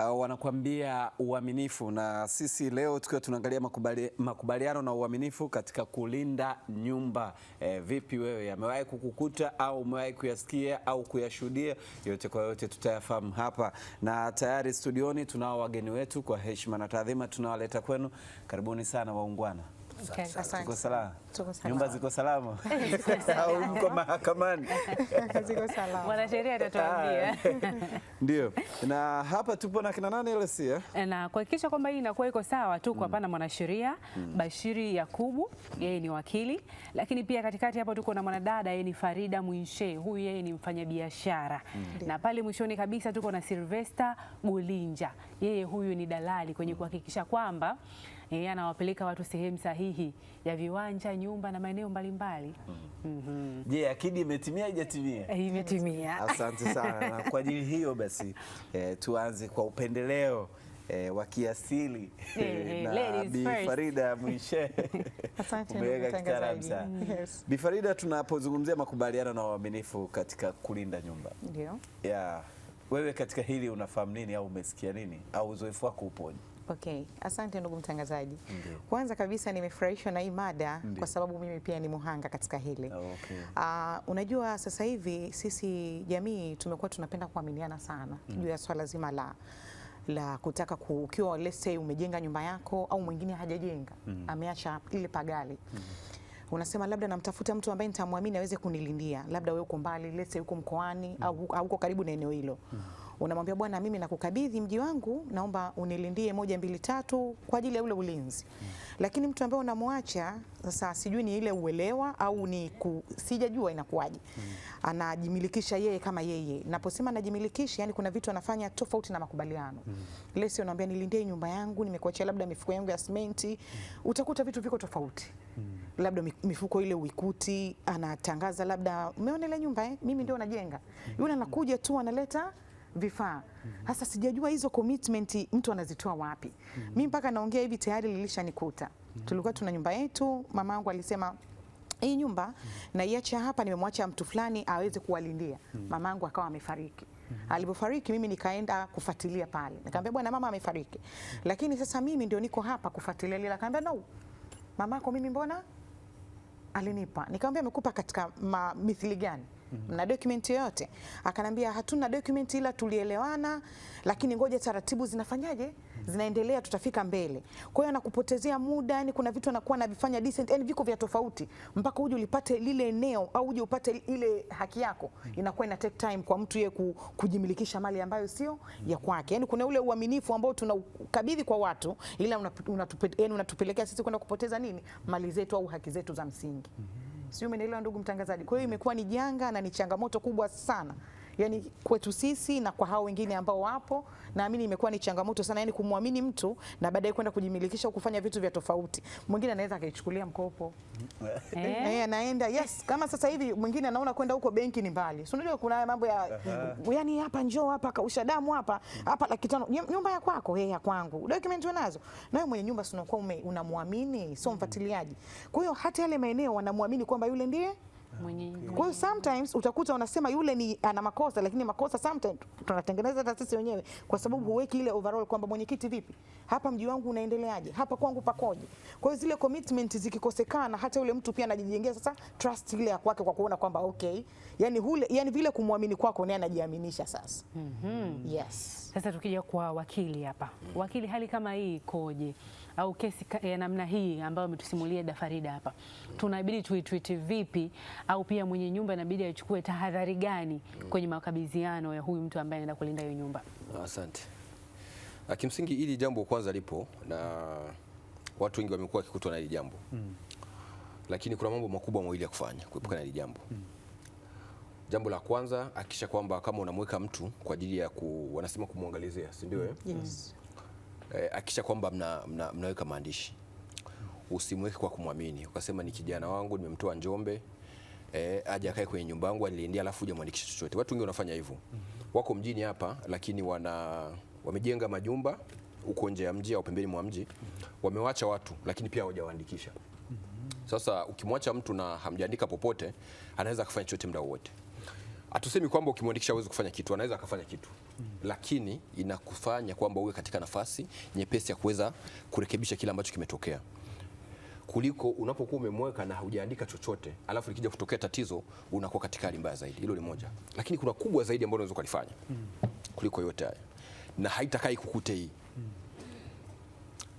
wanakuambia uaminifu, na sisi leo tukiwa tunaangalia makubaliano na uaminifu katika kulinda nyumba. Vipi wewe, yamewahi kukukuta au umewahi kuyasikia au kuyashuhudia? Yote kwa yote tutayafahamu hapa, na tayari studioni tunao wageni wetu. Kwa heshima na taadhima tunawaleta kwenu. Karibuni sana waungwana. Okay, tuko salama? Nyumba ziko salama? Au mko mahakamani? Ziko salama. Mwanasheria atatuambia. Ndio. Na hapa tupo na kina nani Lesia? Na kuhakikisha kwamba hii inakuwa iko sawa tu hapa na mwanasheria Bashiri Yakubu, yeye ni wakili, lakini pia katikati hapo tuko na mwanadada, yeye ni Farida Mwinshe, huyu yeye ni mfanyabiashara. Na pale mwishoni kabisa tuko na Sylvester Gulinja, yeye huyu ni dalali kwenye kuhakikisha kwamba yeye anawapeleka watu sehemu sahihi ya viwanja, nyumba na maeneo mbalimbali. Je, akidi imetimia haijatimia? Imetimia. Asante sana. Na kwa ajili hiyo basi tuanze kwa upendeleo wa kiasili na Bi Farida Mwinshe. Asante mtangazaji. Bi Farida, tunapozungumzia makubaliano na uaminifu katika kulinda nyumba, ndio, wewe katika hili unafahamu nini au umesikia nini au uzoefu wako upoje? Okay, asante ndugu mtangazaji. Kwanza kabisa nimefurahishwa na hii mada kwa sababu mimi pia ni muhanga katika hili. Unajua sasa hivi sisi jamii tumekuwa tunapenda kuaminiana sana juu ya swala zima la kutaka ukiwa let's say umejenga nyumba yako au mwingine hajajenga, ameacha ile pagali. Unasema labda namtafuta mtu ambaye nitamwamini aweze kunilindia, labda wewe uko mbali, let's say uko mkoani au uko karibu na eneo hilo. Unamwambia bwana, mimi nakukabidhi mji wangu, naomba unilindie 1 2 3 kwa ajili ya ule ulinzi. Lakini mtu ambaye unamwacha sasa, sijui ni ile uelewa au ni sijajua inakuwaje. Anajimilikisha yeye kama yeye. Naposema anajimilikisha, yani kuna vitu anafanya tofauti na makubaliano. Ile sio naambia nilindie nyumba yangu, nimekuachia labda mifuko yangu ya simenti, utakuta vitu viko tofauti. Labda mifuko ile uikuti, anatangaza labda umeona ile nyumba mimi ndio najenga. Yule anakuja tu analeta vifaa. Sasa sijajua hizo commitment mtu anazitoa wapi. Mimi mpaka naongea hivi tayari lilishanikuta. Tulikuwa tuna nyumba yetu, mamangu alisema hii nyumba na iacha hapa, nimemwacha mtu fulani aweze kuwalindia. Mamangu akawa amefariki. Alipofariki mimi nikaenda kufuatilia pale. Nikamwambia bwana, mama amefariki. Lakini sasa mimi ndio niko hapa kufuatilia ile. Akamwambia no. Mamako mimi mbona alinipa? Nikamwambia amekupa katika mithili gani? Na document yote? Akanambia hatuna document, ila tulielewana, lakini ngoja taratibu zinafanyaje, zinaendelea, tutafika mbele. Kwa hiyo anakupotezea muda, yani kuna vitu anakuwa anavifanya decent, yani viko vya tofauti mpaka uje ulipate lile eneo au uje upate ile haki yako. Inakuwa ina take time kwa mtu yeye kujimilikisha mali ambayo sio ya kwake. Yani kuna ule uaminifu ambao tunaukabidhi kwa watu, ila unatupelekea sisi kwenda kupoteza nini, mali zetu au haki zetu za msingi. Sio, umeelewa ndugu mtangazaji? Kwa hiyo imekuwa ni janga na ni changamoto kubwa sana. Yani kwetu sisi na kwa hao wengine ambao wapo, naamini imekuwa ni changamoto sana, yani kumwamini mtu na baadaye kwenda kujimilikisha au kufanya vitu vya tofauti. Mwingine anaweza akaichukulia mkopo. Anaenda kama sasa hivi mwingine anaona kwenda huko benki ni mbali. Si unajua kuna mambo ya yani hapa njoo hapa kausha damu hapa 500,000 nyumba ya kwako, ya kwangu. Document unazo. Na wewe mwenye nyumba si unakuwa unamwamini, sio mfuatiliaji. Kwa hiyo hata yale maeneo wanamwamini kwamba yule ndiye mwenye. Kwa hiyo sometimes utakuta wanasema yule ana makosa, lakini makosa sometimes tunatengeneza hata sisi wenyewe, kwa sababu huweki ile overall kwamba mwenyekiti, vipi hapa mji wangu unaendeleaje, hapa kwangu pakoje. Kwa hiyo zile commitment zikikosekana, hata yule mtu pia anajijengea sasa trust ile ya kwake kwa kuona kwamba okay, yani vile kumwamini kwako naye anajiaminisha sasa. Yes. Sasa tukija kwa wakili hapa, wakili, hali kama hii ikoje? Au kesi ya namna hii ambayo umetusimulia da Farida hapa, tunabidi tuitreat vipi? Au pia mwenye nyumba inabidi achukue tahadhari gani kwenye makabidhiano ya huyu mtu ambaye anaenda kulinda hiyo nyumba? Asante. Kimsingi hili jambo kwanza lipo na watu wengi wamekuwa wakikutwa na hili jambo. Lakini kuna mambo makubwa mawili ya kufanya kuepuka na hili jambo. Jambo la kwanza, hakikisha kwamba kama unamweka mtu kwa ajili ya wanasema kumwangalizia, si ndio? Yes. Hakikisha kwamba mnaweka maandishi. Usimweke kwa kumwamini. Ukasema ni kijana wangu nimemtoa Njombe, aje akae kwenye nyumba yangu anilindia, alafu uje muandikishe chochote. Watu wengi wanafanya hivyo. Wako mjini hapa lakini wamejenga majumba huko nje ya mji au pembeni mwa mji. Wamewacha watu lakini pia hawajawaandikisha. Sasa ukimwacha mtu na hamjaandika popote, anaweza kufanya chochote muda wote. Hatusemi kwamba ukimwandikisha hawezi kufanya kitu, anaweza akafanya kitu. lakini inakufanya kwamba uwe katika nafasi nyepesi ya kuweza kurekebisha kile ambacho kimetokea, kuliko unapokuwa umemweka na hujaandika chochote alafu likija kutokea tatizo unakuwa katika hali mbaya zaidi. Hilo ni moja, lakini kuna kubwa zaidi ambalo unaweza kulifanya kuliko yote haya, na haitakai kukute hii.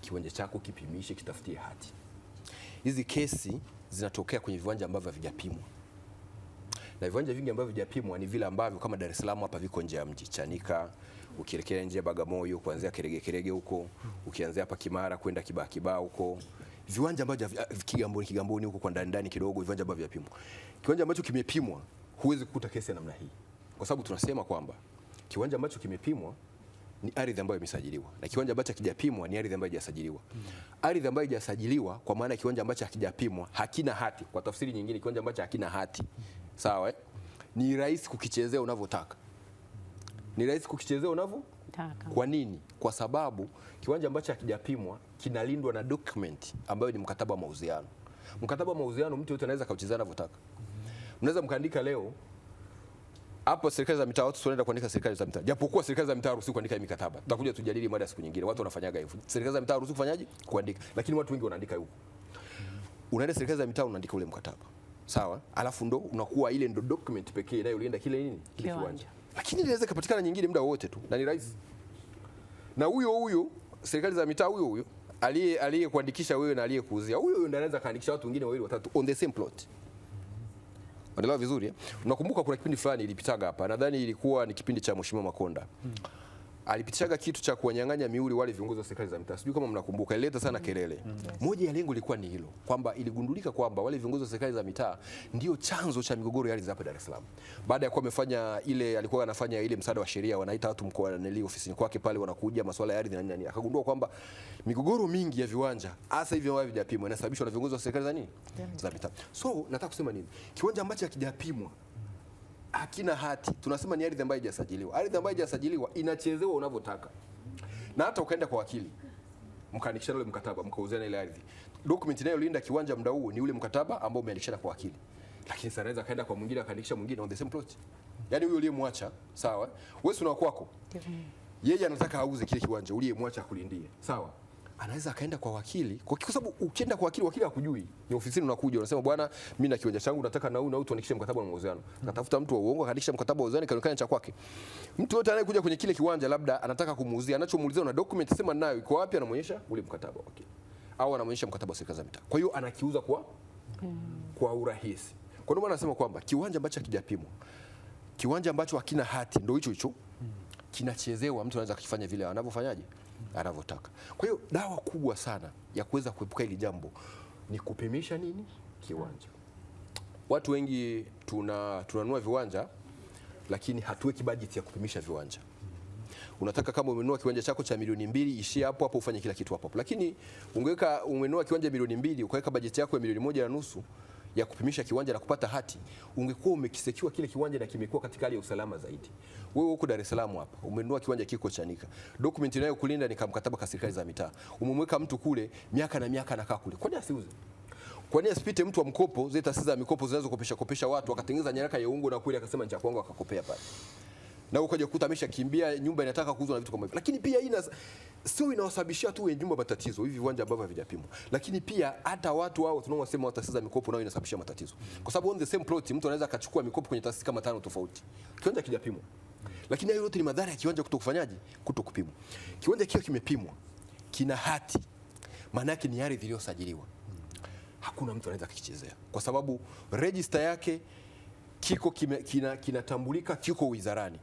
Kiwanja chako kipimishe, kitafutie hati. Hizi kesi zinatokea kwenye viwanja ambavyo havijapimwa, na viwanja vingi ambavyo havijapimwa ni vile ambavyo kama Dar es Salaam hapa viko nje ya mji, Chanika, ukielekea nje ya Bagamoyo, kuanzia Kerege huko, ukianzia hapa Kimara kwenda Kibaa huko, viwanja ambavyo Kigamboni huko kwa ndani kidogo, viwanja ambavyo havijapimwa. Kiwanja ambacho kimepimwa huwezi kukuta kesi ya namna hii, kwa sababu tunasema kwamba kiwanja ambacho kimepimwa ni ardhi ambayo imesajiliwa, na kiwanja ambacho hakijapimwa ni ardhi ambayo haijasajiliwa. Ardhi ambayo haijasajiliwa, kwa maana kiwanja ambacho hakijapimwa hakina hati. Kwa tafsiri nyingine, kiwanja ambacho hakina hati, sawa, ni rahisi kukichezea unavyotaka, ni rahisi kukichezea unavyotaka. Kwa nini? Kwa sababu kiwanja ambacho hakijapimwa kinalindwa na document ambayo ni mkataba wa mauziano. Mkataba wa mauziano mtu yote anaweza kauchezea anavyotaka. Mnaweza mkaandika leo hapo serikali za mitaa, watu tunaenda kuandika serikali za mitaa. Japokuwa serikali za mitaa haruhusiwi kuandika hii mikataba. Tutakuja tujadili mada siku nyingine. Watu wanafanyaga hivyo. Serikali za mitaa haruhusiwi kufanyaje? Kuandika. Lakini watu wengi wanaandika huko. Unaenda serikali za mitaa unaandika ule mkataba. Sawa? Alafu ndo unakuwa ile ndo document pekee inayolinda kile nini? Kile kiwanja. Lakini inaweza kupatikana nyingine muda wote tu na ni rahisi. Na huyo serikali za mitaa huyo aliyekuandikisha wewe na aliyekuuzia huyo ndiye anaweza kaandikisha watu wengine wawili watatu on the same plot. Unaelewa vizuri eh? Unakumbuka kuna kipindi fulani ilipitaga hapa, nadhani ilikuwa ni kipindi cha Mheshimiwa Makonda. Alipitishaga kitu cha kuwanyang'anya miuli wale viongozi wa serikali za mitaa. Sijui kama mnakumbuka, ilileta sana kelele. Moja ya lengo lilikuwa ni hilo, kwamba iligundulika kwamba wale viongozi wa serikali za mitaa ndio chanzo cha migogoro ya ardhi hapa Dar es Salaam. Baada ya kuwa amefanya ile, alikuwa anafanya ile msaada wa sheria, wanaita watu mkoani ofisini kwake pale, wanakuja masuala ya ardhi na nini. Akagundua kwamba migogoro mingi ya viwanja hasa hivi ambavyo havijapimwa inasababishwa na viongozi wa serikali za nini? Za mitaa. So nataka kusema nini? Kiwanja ambacho hakijapimwa, hakina hati, tunasema ni ardhi ambayo haijasajiliwa. Ardhi ambayo haijasajiliwa inachezewa unavyotaka. Na hata ukaenda kwa wakili, mkaandikishana ule mkataba, mkauziana ile ardhi, document inayolinda kiwanja muda huo ni ule mkataba ambao umeandikishana kwa wakili. Lakini sasa anaweza kaenda kwa mwingine akaandikisha mwingine on the same plot. Yaani huyo uliyemwacha, sawa? Wewe una kwako. Yeye anataka auze kile kiwanja uliyemwacha kulindie. Sawa? Anaweza akaenda kwa wakili, kwa sababu ukienda kwa wakili hakujui. Ni ofisini unakuja unasema bwana, mimi na kiwanja changu nataka na huyu tuandikishe mkataba wa mauziano. Akatafuta mtu wa uongo akaandikisha mkataba wa mauziano kaonekana cha kwake. Mtu yote anayekuja kwenye kile kiwanja labda anataka kumuuzia, anachomuulizia na document sema nayo iko wapi, anamuonyesha ule mkataba wa wakili. Au anamuonyesha mkataba wa serikali za mitaa. Kwa hiyo anakiuza kwa urahisi. Kwa ndio maana nasema kwamba kiwanja ambacho hakijapimwa, kiwanja ambacho hakina hati ndio hicho kinachezewa, mtu anaweza kufanya vile anavyofanyaje? Anavyotaka. Kwa hiyo dawa kubwa sana ya kuweza kuepuka hili jambo ni kupimisha nini? Kiwanja. Watu wengi tunanunua viwanja lakini hatuweki budget ya kupimisha viwanja. Unataka kama umenunua kiwanja chako cha milioni 2 ishie hapo ufanye kila kitu hapo. Lakini umenunua kiwanja milioni 2 ukaweka budget yako ya milioni 1.5 ya kupimisha kiwanja na kupata hati, ungekuwa umekisekiwa kile kiwanja na kimekuwa katika hali ya usalama zaidi. Wewe huko Dar es Salaam hapa umenunua kiwanja kiko Chanika, document inayokulinda ni mkataba ka serikali za mitaa, umemweka mtu kule miaka na miaka anakaa kule, kwani asiuze? Kwani asipite mtu wa mkopo, zile taasisi za mikopo zinazokopesha watu akatengeneza nyaraka ya uongo na kweli akasema ni cha kwangu akakopea pale, na ukaja kukuta ameshakimbia, nyumba inataka kuuzwa na vitu kama hivyo. Lakini pia hii sio inawasababishia tu nyumba matatizo hivi viwanja ambavyo havijapimwa, lakini pia hata watu hao tunaosema taasisi za mikopo nao inasababisha matatizo, kwa sababu on the same plot mtu anaweza akachukua mikopo kwenye taasisi kama 5 tofauti, kiwanja kijapimwa. Lakini hayo yote ni madhara ya kiwanja kutokufanyaje, kutokupimwa. Kiwanja kile kimepimwa, kina hati, maana yake ni ardhi iliyosajiliwa, hakuna mtu anaweza kukichezea, kwa sababu register yake kiko kinatambulika, kiko wizarani.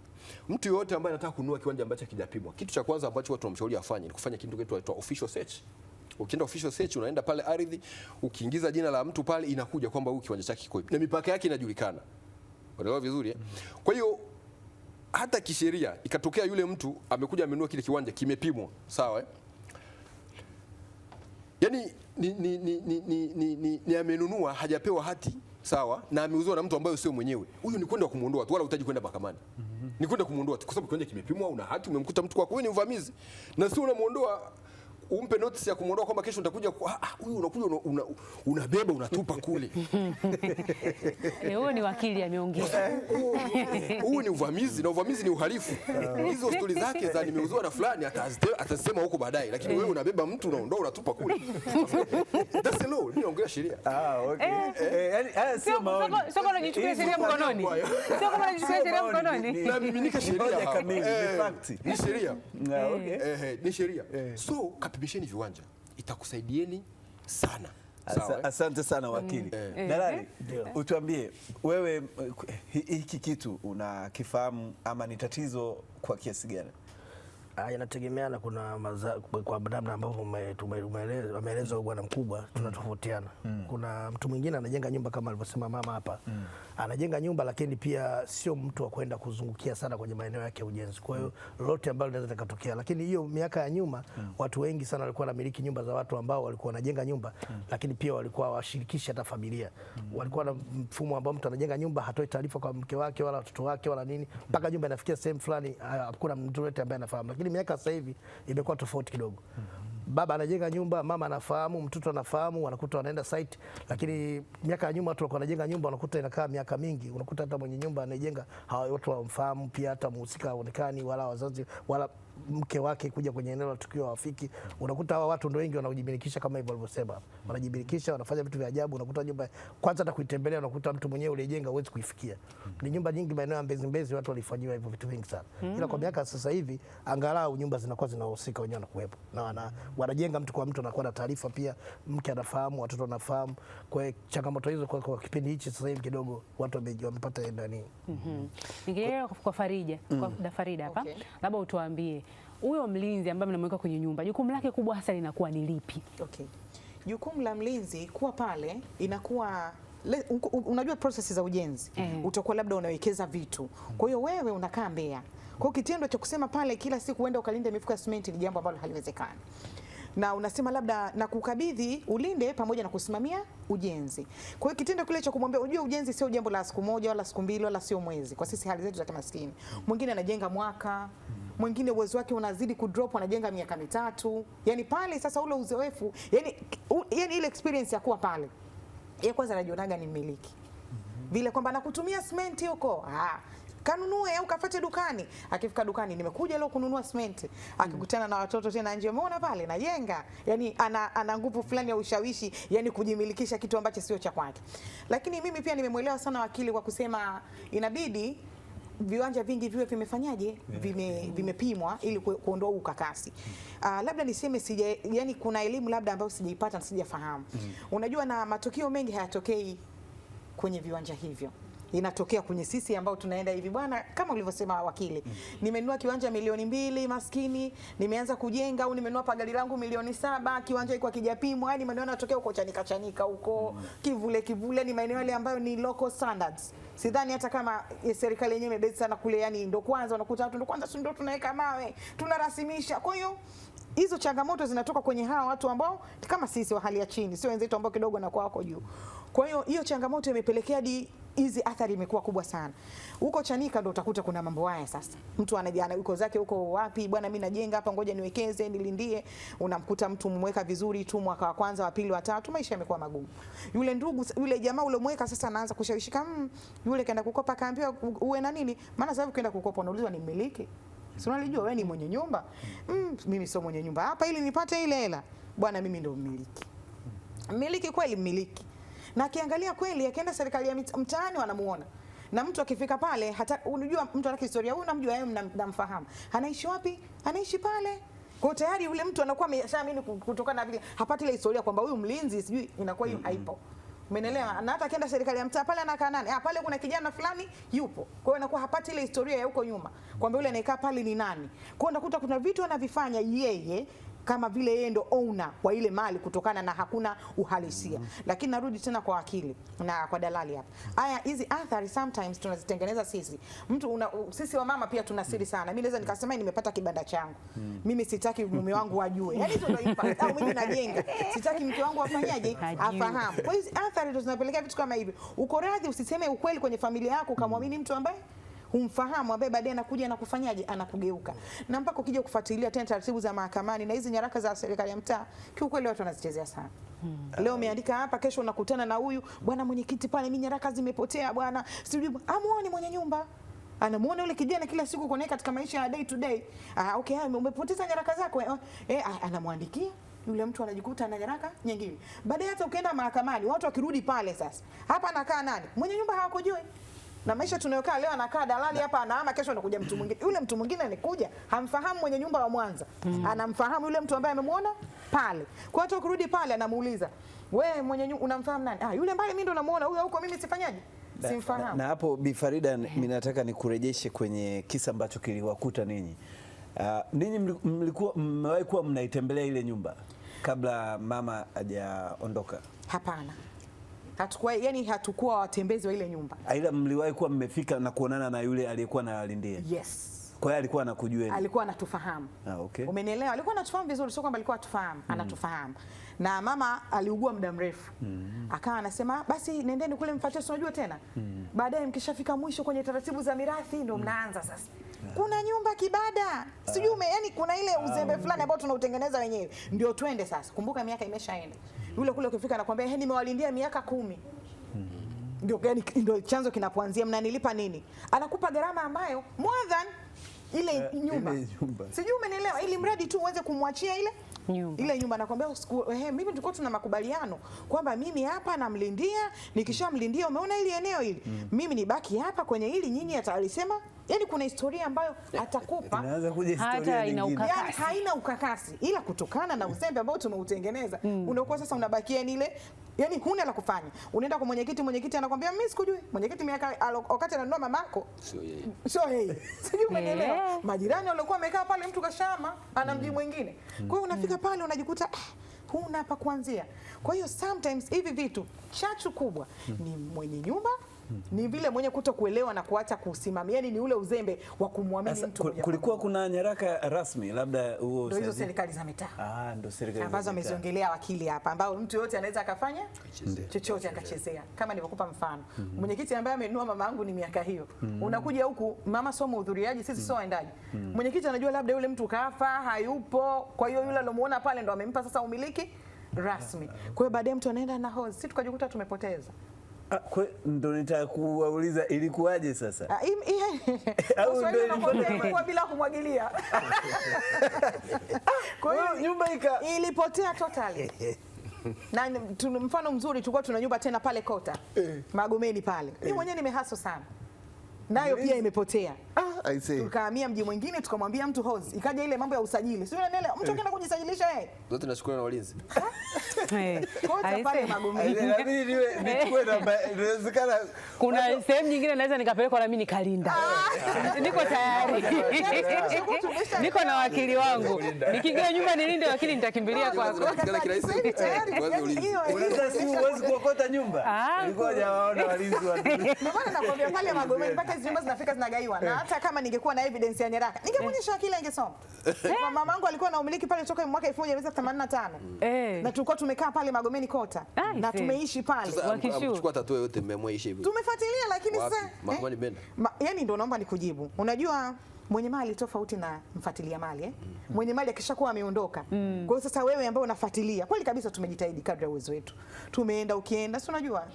Mtu yote ambaye anataka kununua kiwanja ambacho hakijapimwa, kitu cha kwanza ambacho watu wanamshauri afanye ni kufanya kitu kinaitwa official search. Ukienda official search, unaenda pale ardhi, ukiingiza jina la mtu pale, inakuja kwamba huyu kiwanja chake kiko na mipaka yake inajulikana. Unaelewa vizuri eh? Kwa hiyo hata kisheria ikatokea yule mtu amekuja amenunua kile kiwanja kimepimwa, sawa eh? Yaani ni amenunua hajapewa hati, sawa, na ameuziwa na mtu ambaye sio mwenyewe. Huyu ni kwenda kumuondoa tu, wala hutaji kwenda mahakamani. Ni kwenda kumuondoa kwa sababu kiwanja kimepimwa, una hati, umemkuta mtu kwa kweli ni uvamizi. Na sio unamuondoa umpe notice ya kumwondoa kwamba kesho nitakuja huyu unakuja unabeba unatupa kule. Huyo ni wakili ameongea. Huu ni uvamizi, na uvamizi ni uhalifu. Hizo stori zake za nimeuziwa na fulani atasema huko baadaye, lakini wewe unabeba mtu unaondoa unatupa kule. That's the law. Mimi naongelea sheria. Okay. Yani haya sio maoni. Sio kama unajichukulia sheria mkononi. Sio kama unajichukulia sheria mkononi. Na mimi nika sheria kamili, ni fact. Ni sheria. Okay. Ni sheria. So kapimisheni viwanja. Itakusaidieni sana. Asante sana wakili. Dalali, utuambie wewe hiki kitu unakifahamu ama ni tatizo kwa kiasi gani? Inategemeana, kuna kwa namna ambavyo umeeleza bwana mkubwa, tunatofautiana. Kuna mtu mwingine anajenga nyumba kama alivyosema mama hapa, anajenga nyumba lakini pia sio mtu wa kwenda kuzungukia sana kwenye maeneo yake ya ujenzi. Kwa hiyo lolote ambalo linaweza likatokea, lakini hiyo miaka ya nyuma watu wengi sana walikuwa wanamiliki nyumba za watu ambao walikuwa wanajenga nyumba, lakini pia walikuwa washirikishi hata familia. Walikuwa na mfumo ambao mtu anajenga nyumba hatoi taarifa kwa mke wake wala watoto wake wala nini, mpaka nyumba inafikia sehemu fulani hakuna mtu yote ambaye anafahamu. Lakini miaka sasa hivi imekuwa tofauti kidogo. Baba anajenga nyumba, mama anafahamu, mtoto anafahamu, wanakuta wanaenda site. Lakini miaka ya nyuma watu walikuwa wanajenga nyumba, wanakuta inakaa miaka mingi, unakuta hata mwenye nyumba anajenga hawa watu wamfahamu, pia hata mhusika haonekani wala wazazi wala mke wake kuja kwenye eneo la tukio hawafiki. Unakuta hawa watu ndio wengi wanajimilikisha kama hivyo walivyosema. Wanajimilikisha, wanafanya vitu vya ajabu. Unakuta nyumba kwanza hata kuitembelea unakuta mtu mwenyewe uliyejenga huwezi kuifikia. Ni nyumba nyingi maeneo ya Mbezi watu walifanyiwa hivyo vitu vingi sana. Ila kwa miaka sasa hivi angalau nyumba zinakuwa zinahusika wenyewe na kuwepo. Na wanajenga mtu kwa mtu, anakuwa na taarifa pia, mke anafahamu, watoto wanafahamu. Kwa hiyo changamoto hizo kwa kipindi hichi sasa hivi kidogo watu wamepata ndani. Ningeelewa kwa Farida, kwa Farida hapa. Labda utuambie huyo mlinzi ambaye mnamweka kwenye nyumba, jukumu lake kubwa hasa linakuwa ni lipi? Okay. Jukumu la mlinzi kuwa pale inakuwa unajua process za ujenzi. Utakuwa labda unawekeza vitu. Kwa hiyo wewe unakaa Mbeya. Kwa hiyo kitendo cha kusema pale kila siku uende ukalinde mifuko ya simenti ni jambo ambalo haliwezekani. Na unasema labda na kukabidhi ulinde pamoja na kusimamia ujenzi. Kwa hiyo kitendo kile cha kumwambia, unajua ujenzi sio jambo la siku moja wala siku mbili wala sio mwezi. Kwa sisi hali zetu za kimaskini. Mwingine anajenga mwaka, mwingine uwezo wake unazidi kudrop, anajenga miaka 3. Yani pale sasa ule uzoefu, yani ile experience ya kuwa pale. Yeye kwanza anajionaga ni mmiliki. Vile kwamba nakutumia simenti huko. Kanunue au kafuate dukani. Akifika dukani, nimekuja leo kununua simenti. Akikutana na watoto tena nje, umeona pale najenga. Yani ana nguvu fulani ya ushawishi, yani kujimilikisha kitu ambacho sio cha kwake. Lakini mimi pia nimemuelewa sana wakili kwa kusema inabidi viwanja vingi viwe vimefanyaje, vimepimwa ili kuondoa ukakasi. Labda niseme yani kuna elimu labda ambayo sijaipata na sijafahamu. Unajua na matukio mengi hayatokei kwenye viwanja hivyo. Inatokea kwenye sisi ambao tunaenda hivi bwana, kama ulivyosema wakili. Nimenunua kiwanja milioni 2 maskini, nimeanza kujenga au nimenunua pagari langu milioni 7, kiwanja iko kijapimwa, yani maeneo yanatokea huko chanika huko, kivule ni maeneo yale ambayo ni local standards. Sidhani hata kama serikali yenyewe imebezi sana kule, yani ndo kwanza unakuta watu ndo kwanza ndio tunaweka mawe, tunarasimisha. Kwa hiyo hizo changamoto zinatoka kwenye hawa watu ambao kama sisi wa hali ya chini, sio wenzetu ambao kidogo na kwa wako juu. Kwa hiyo changamoto imepelekea hadi hizi athari imekuwa kubwa sana. Huko Chanika ndo utakuta kuna mambo haya sasa. Mtu anajana yuko zake huko wapi, bwana mimi najenga hapa, ngoja niwekeze nilindie. Unamkuta mtu mweka vizuri tu mwaka wa kwanza, wa pili, wa tatu, maisha yamekuwa magumu. Yule ndugu, yule jamaa ule mweka sasa anaanza kushawishika, yule kaenda kukopa kaambiwa uwe na nini? Maana sasa ukienda kukopa unaulizwa ni mmiliki. Si unalijua wewe ni mwenye nyumba? Mimi sio mwenye nyumba. Hapa ili nipate ile hela, bwana mimi ndo mmiliki. Mmiliki kweli mmiliki. Na akiangalia kweli, akienda serikali ya mtaani wanamuona. Na mtu akifika pale, hata unajua mtu ana historia, huyu namjua yeye, mnamfahamu. Anaishi wapi? Anaishi pale. Kwa tayari yule mtu anakuwa ameshaamini kutokana na vile hapati ile historia kwamba huyu mlinzi sijui inakuwa hiyo haipo. Umeelewa? Na hata akienda serikali ya mtaa pale anakaa nani? Pale kuna kijana fulani yupo. Kwa hiyo anakuwa hapati ile historia ya huko nyuma kwamba yule anayekaa pale ni nani. Kwa hiyo unakuta kuna vitu anavifanya yeye kama vile yeye ndo owner wa ile mali kutokana na hakuna uhalisia. Lakini narudi tena kwa wakili na kwa dalali hapa. Haya hizi athari sometimes tunazitengeneza sisi. Sisi wa mama pia tuna siri sana. Mimi naweza nikasema nimepata kibanda changu. Mimi sitaki mume wangu ajue. Yaani hizo ndio impact. Au mimi najenga. Sitaki mke wangu afanyaje? Afahamu. Kwa hiyo athari ndo zinapelekea vitu kama hivi. Uko radhi usiseme ukweli kwenye familia yako ukamwamini mtu ambaye humfahamu, ambaye baadaye anakuja na kufanyaje, anakugeuka. Na mpaka ukija kufuatilia tena taratibu za mahakamani na hizi nyaraka za serikali ya mtaa, kiukweli watu wanazichezea sana. Leo umeandika hapa, kesho unakutana na huyu bwana mwenyekiti pale, mimi nyaraka zimepotea bwana, sijui amuone mwenye nyumba anamuona yule kijana kila siku kone katika maisha ya day to day. Okay, umepoteza nyaraka zako, anamwandikia yule mtu, anajikuta na nyaraka nyingine. Baadaye hata ukienda mahakamani, watu wakirudi pale, sasa hapa anakaa nani? Mwenye nyumba hawakujui. Na maisha tunayokaa leo, anakaa dalali hapa, anaama, kesho anakuja mtu mwingine. Yule mtu mwingine anakuja, hamfahamu mwenye nyumba wa Mwanza. Anamfahamu yule mtu ambaye amemuona pale. Kwa hiyo ukirudi pale, anamuuliza, "Wewe mwenye nyumba unamfahamu nani?" Yule mbali mimi ndo namuona, huyo huko mimi sifanyaje? Simfahamu. Na hapo Bi Farida, mimi nataka nikurejeshe kwenye kisa ambacho kiliwakuta ninyi. Ninyi mmewahi kuwa mnaitembelea ile nyumba kabla mama hajaondoka? Hapana. Hatukuwa watembezi wa ile nyumba. Ila mliwahi kuwa mmefika na kuonana na yule aliyekuwa analindia? Yes. Kwa hiyo alikuwa anakujua? Alikuwa anatufahamu. Okay. Umenielewa? Alikuwa anatufahamu vizuri, sio kwamba alikuwa atufahamu, anatufahamu. Na mama aliugua muda mrefu. Akawa anasema basi nendeni kule mfuatie, unajua tena. Baadaye mkishafika mwisho kwenye taratibu za mirathi ndio mnaanza sasa. Kuna nyumba kibada. Sijui yani kuna ile uzembe fulani ambao tunautengeneza wenyewe. Ndio twende sasa. Kumbuka miaka imeshaenda. Yule kule ukifika anakuambia nimewalindia miaka 10. Ndio chanzo kinapoanzia, mnanilipa nini? Anakupa gharama ambayo more than ile nyumba. Sijui umenielewa, ili mradi tu uweze kumwachia ile nyumba. Anakuambia mimi tulikuwa tuna makubaliano kwamba mimi hapa namlindia, nikishamlindia umeona ile eneo hili, mimi nibaki hapa kwenye hili, nyinyi atalisema. Yani kuna historia ambayo atakupa, inaanza kuja historia nyingine. Yani haina ukakasi, ila kutokana na uzembe ambao tumeutengeneza, unakuwa sasa unabakia ile, yani huna la kufanya. Unaenda kwa mwenyekiti anakuambia mimi sikujui. Mwenyekiti miaka wakati ananunua mamako sio yeye. Sijui umeelewa. Majirani walikuwa wamekaa pale, mtu kashama ana mji mwingine. Kwa hiyo unafika pale unajikuta huna hapa kuanzia. Kwa hiyo sometimes hivi vitu chachu kubwa ni mwenye nyumba, ni vile mwenye kutokuelewa na kuacha kusimamia, yani ni ule uzembe wa kumwamini mtu. Kulikuwa kuna nyaraka rasmi labda huo ndio hizo serikali za mitaa. Ndio serikali ambazo ameziongelea wakili hapa, ambao mtu yote anaweza akafanya chochote akachezea. Kama nilivyokupa mfano, mwenyekiti ambaye amenunua mama yangu ni miaka hiyo. Unakuja huku mama sio mhudhuriaji, sisi sio waendaji. Mwenyekiti anajua labda yule mtu kafa, hayupo, kwa hiyo yule alomuona pale ndo amempa sasa umiliki rasmi. Kwa hiyo baadaye mtu anaenda na hozi, sisi tukajikuta tumepoteza. Ndo nitakuuliza ilikuwaje sasa? Au ndio bila kumwagilia. Kwa hiyo nyumba ilipotea totally. Na mfano mzuri, tulikuwa tuna nyumba tena pale Kota Magomeni pale. Mimi mwenyewe nimehaso sana. Nayo pia imepotea. Tukahamia mji mwingine, tukamwambia mtu hozi, ikaja ile mambo ya usajili. Sio unaelewa, mtu akienda kujisajilisha wewe. Zote tunashukuru na walinzi. Kota pale Magomeni. Inabidi nichukue namba, inawezekana kuna sehemu nyingine naweza nikapelekwa na mimi nikalinda. Niko tayari. Niko na wakili wangu. Nikiingia nyumba nilinde, lakini nitakimbilia kwako. Huwezi kuokota nyumba. Nilikuwa hajawaona walinzi wa. Ndio maana nakwambia pale Magomeni mpaka hizo nyumba zinafika zinagaiwa. Na hata kama ningekuwa na evidence ya nyaraka, ningemwonyesha kila ingesoma. Kwa mamangu alikuwa na umiliki pale toka mwaka 1985. Na tulikuwa tumekaa pale Magomeni Kota. Na tumeishi pale. Chukua tatua yote mmeishi hivi. Tumefuatilia, lakini sasa Mahakamani benda. Yani ndio naomba nikujibu. Unajua mwenye mali tofauti na mfuatilia mali Mwenye mali akishakuwa ameondoka. Kwa hiyo sasa wewe ambaye unafuatilia, kweli kabisa tumejitahidi kadri ya uwezo wetu. Tumeenda ukienda, si unajua?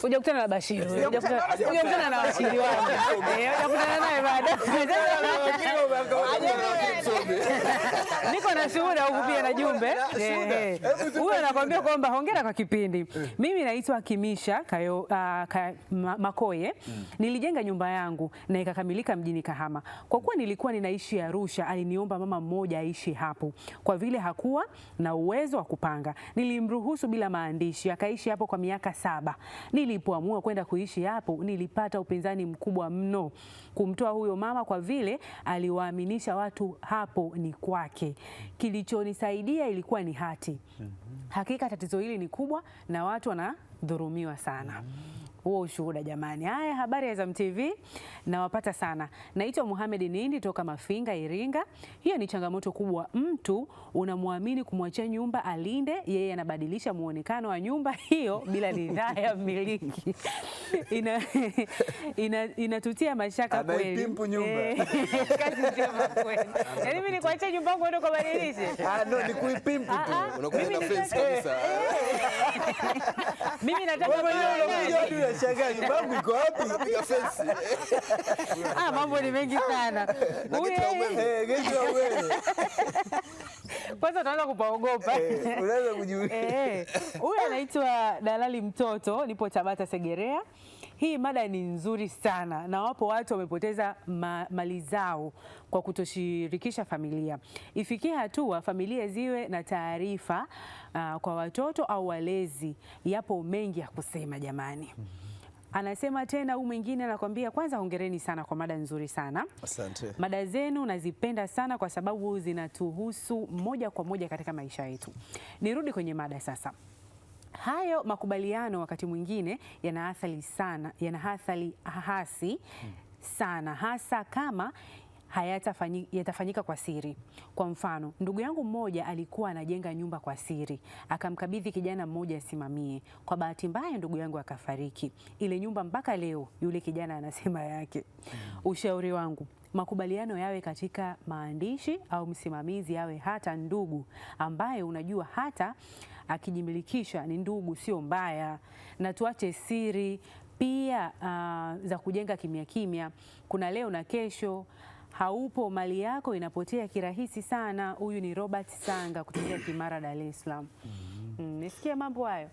Hujakutana na Bashir. Hujakutana na wakili wangu. Hujakutana naye baada. Niko na shuhuda huku pia na jumbe. Huyu anakuambia kwamba hongera kwa kipindi. Mimi naitwa Kimisha Makoye. Nilijenga nyumba yangu na ikakamilika mjini Kahama. Kwa kuwa nilikuwa ninaishi Arusha, aliniomba mama mmoja aishi hapo. Kwa vile hakuwa na uwezo wa kupanga, nilimruhusu bila maandishi, akaishi hapo kwa miaka 7. Nilipoamua kwenda kuishi hapo, nilipata upinzani mkubwa mno kumtoa huyo mama, kwa vile aliwaaminisha watu hapo ni kwake. Kilichonisaidia ilikuwa ni hati. Hakika tatizo hili ni kubwa na watu wanadhulumiwa sana. huo ushuhuda jamani. Haya, habari ya Azam TV nawapata sana. Naitwa Mohamed Nindi toka Mafinga, Iringa. Hiyo ni changamoto kubwa. Mtu unamwamini kumwachia nyumba alinde, yeye anabadilisha muonekano wa nyumba hiyo bila ridhaa ya mmiliki. Inatutia mashaka kweli. Anaipimpu nyumba. Kazi njema kweli. Yaani mimi nikuachia nyumba yangu ndio kubadilisha. No, ni kuipimpu tu. Unakuwa na fence kabisa. Mimi nataka unashangaa nyumba yangu iko wapi? Unapiga fence. Mambo ni mengi sana. Na geti la umeme. Geti la umeme. Kwanza utaanza kupaogopa. Unaweza kujiuliza. Huyu anaitwa Dalali Mtoto, nipo Tabata Segerea. Hii mada ni nzuri sana na wapo watu wamepoteza mali zao kwa kutoshirikisha familia. Ifikie hatua familia ziwe na taarifa kwa watoto au walezi. Yapo mengi ya kusema jamani. Anasema tena huyu mwingine anakuambia, kwanza hongereni sana kwa mada nzuri sana. Asante. Mada zenu nazipenda sana kwa sababu zinatuhusu moja kwa moja katika maisha yetu. Nirudi kwenye mada sasa. Hayo makubaliano wakati mwingine yana athari hasi sana, hasa kama yatafanyika kwa siri. Kwa mfano, ndugu yangu mmoja alikuwa anajenga nyumba kwa siri, akamkabidhi kijana mmoja asimamie. Kwa bahati mbaya ndugu yangu akafariki. Ile nyumba mpaka leo yule kijana anasema yake. Ushauri wangu, makubaliano yawe katika maandishi au msimamizi yawe hata ndugu, ambaye unajua hata akijimilikisha ni ndugu, sio mbaya. Na tuache siri pia za kujenga kimya kimya. Kuna leo na kesho. Haupo, mali yako inapotea kirahisi sana. Huyu ni Robert Sanga kutoka Kimara, Dar es Salaam. Nisikia mambo hayo.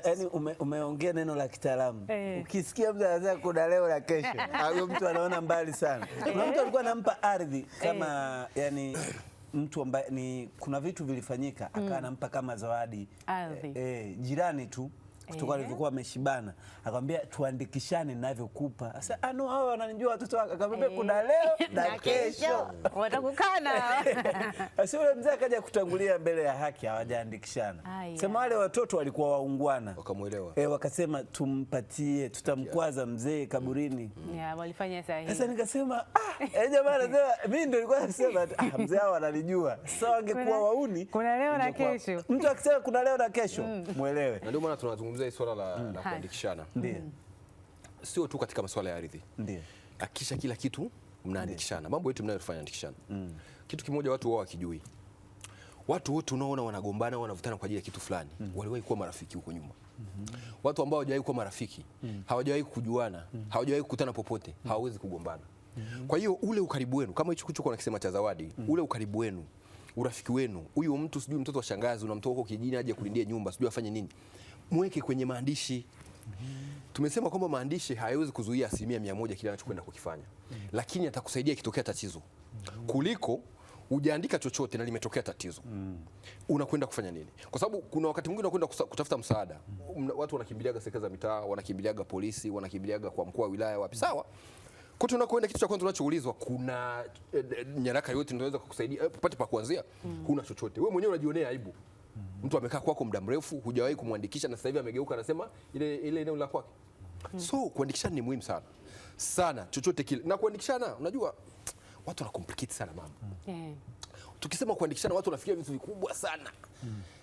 Yaani umeongea neno la kitaalamu. Ukisikia mtu anasema kuna leo na kesho, huyo mtu anaona mbali sana. Kuna mtu alikuwa anampa ardhi kama yani mtu ambaye kuna vitu vilifanyika akawa anampa kama zawadi jirani tu kutoka alivyokuwa ameshibana, akamwambia tuandikishane ninavyokupa. Sasa hao wananijua watoto wake, akamwambia kuna leo na kesho watakukana. Sasa yule mzee akaja kutangulia mbele ya haki, hawajaandikishana. Sema wale watoto walikuwa waungwana, wakamuelewa, wakasema tumpatie, tutamkwaza mzee kaburini. Walifanya sahihi. Sasa nikasema jamaa anasema mimi ndio nilikuwa nasema mzee hao wananijua. Sasa wangekuwa wauni, kuna leo na kesho. Mtu akisema kuna leo na kesho muelewe. Na ndio maana tunazungumzia swala la kuandikishana. Ndio. Sio tu katika masuala ya ardhi. Ndio. Akisha kila kitu mnaandikishana. Mambo yetu mnayofanya andikishana. Kitu kimoja watu wao wakijui. Watu wote unaona wanagombana, wanavutana kwa ajili ya kitu fulani. Waliwahi kuwa marafiki huko nyuma. Watu ambao hawajawahi kuwa marafiki, hawajawahi kujuana, hawajawahi kukutana popote, hawawezi kugombana. Kwa hiyo ule ukaribu wenu, kama hicho kichoko nakisema cha zawadi, ule ukaribu wenu, urafiki wenu, huyu mtu sijui mtoto wa shangazi unamtoa huko kijijini aje kulindia nyumba, sijui afanye nini, mweke kwenye maandishi. Tumesema kwamba maandishi hayawezi kuzuia 100% kile anachokwenda kukifanya, lakini atakusaidia ikitokea tatizo, kuliko hujaandika chochote na limetokea tatizo. Unakwenda kufanya nini? Kwa sababu kuna wakati mwingine unakwenda kutafuta msaada, watu wanakimbiliaga serikali za mitaa, wanakimbiliaga polisi, wanakimbiliaga kwa mkuu wa wilaya, wapi, sawa. Kwa tunakwenda, kitu cha kwanza tunachoulizwa, kuna nyaraka yote inaweza kukusaidia upate pa kuanzia? Huna chochote. Wewe mwenyewe unajionea aibu. Mtu amekaa kwako muda mrefu, hujawahi kumwandikisha, na sasa hivi amegeuka anasema ile eneo la kwake. So kuandikishana ni muhimu sana sana, chochote kile. Na kuandikishana, unajua watu wana complicate sana mambo. Tukisema kuandikishana, watu wanafikiria vitu vikubwa sana.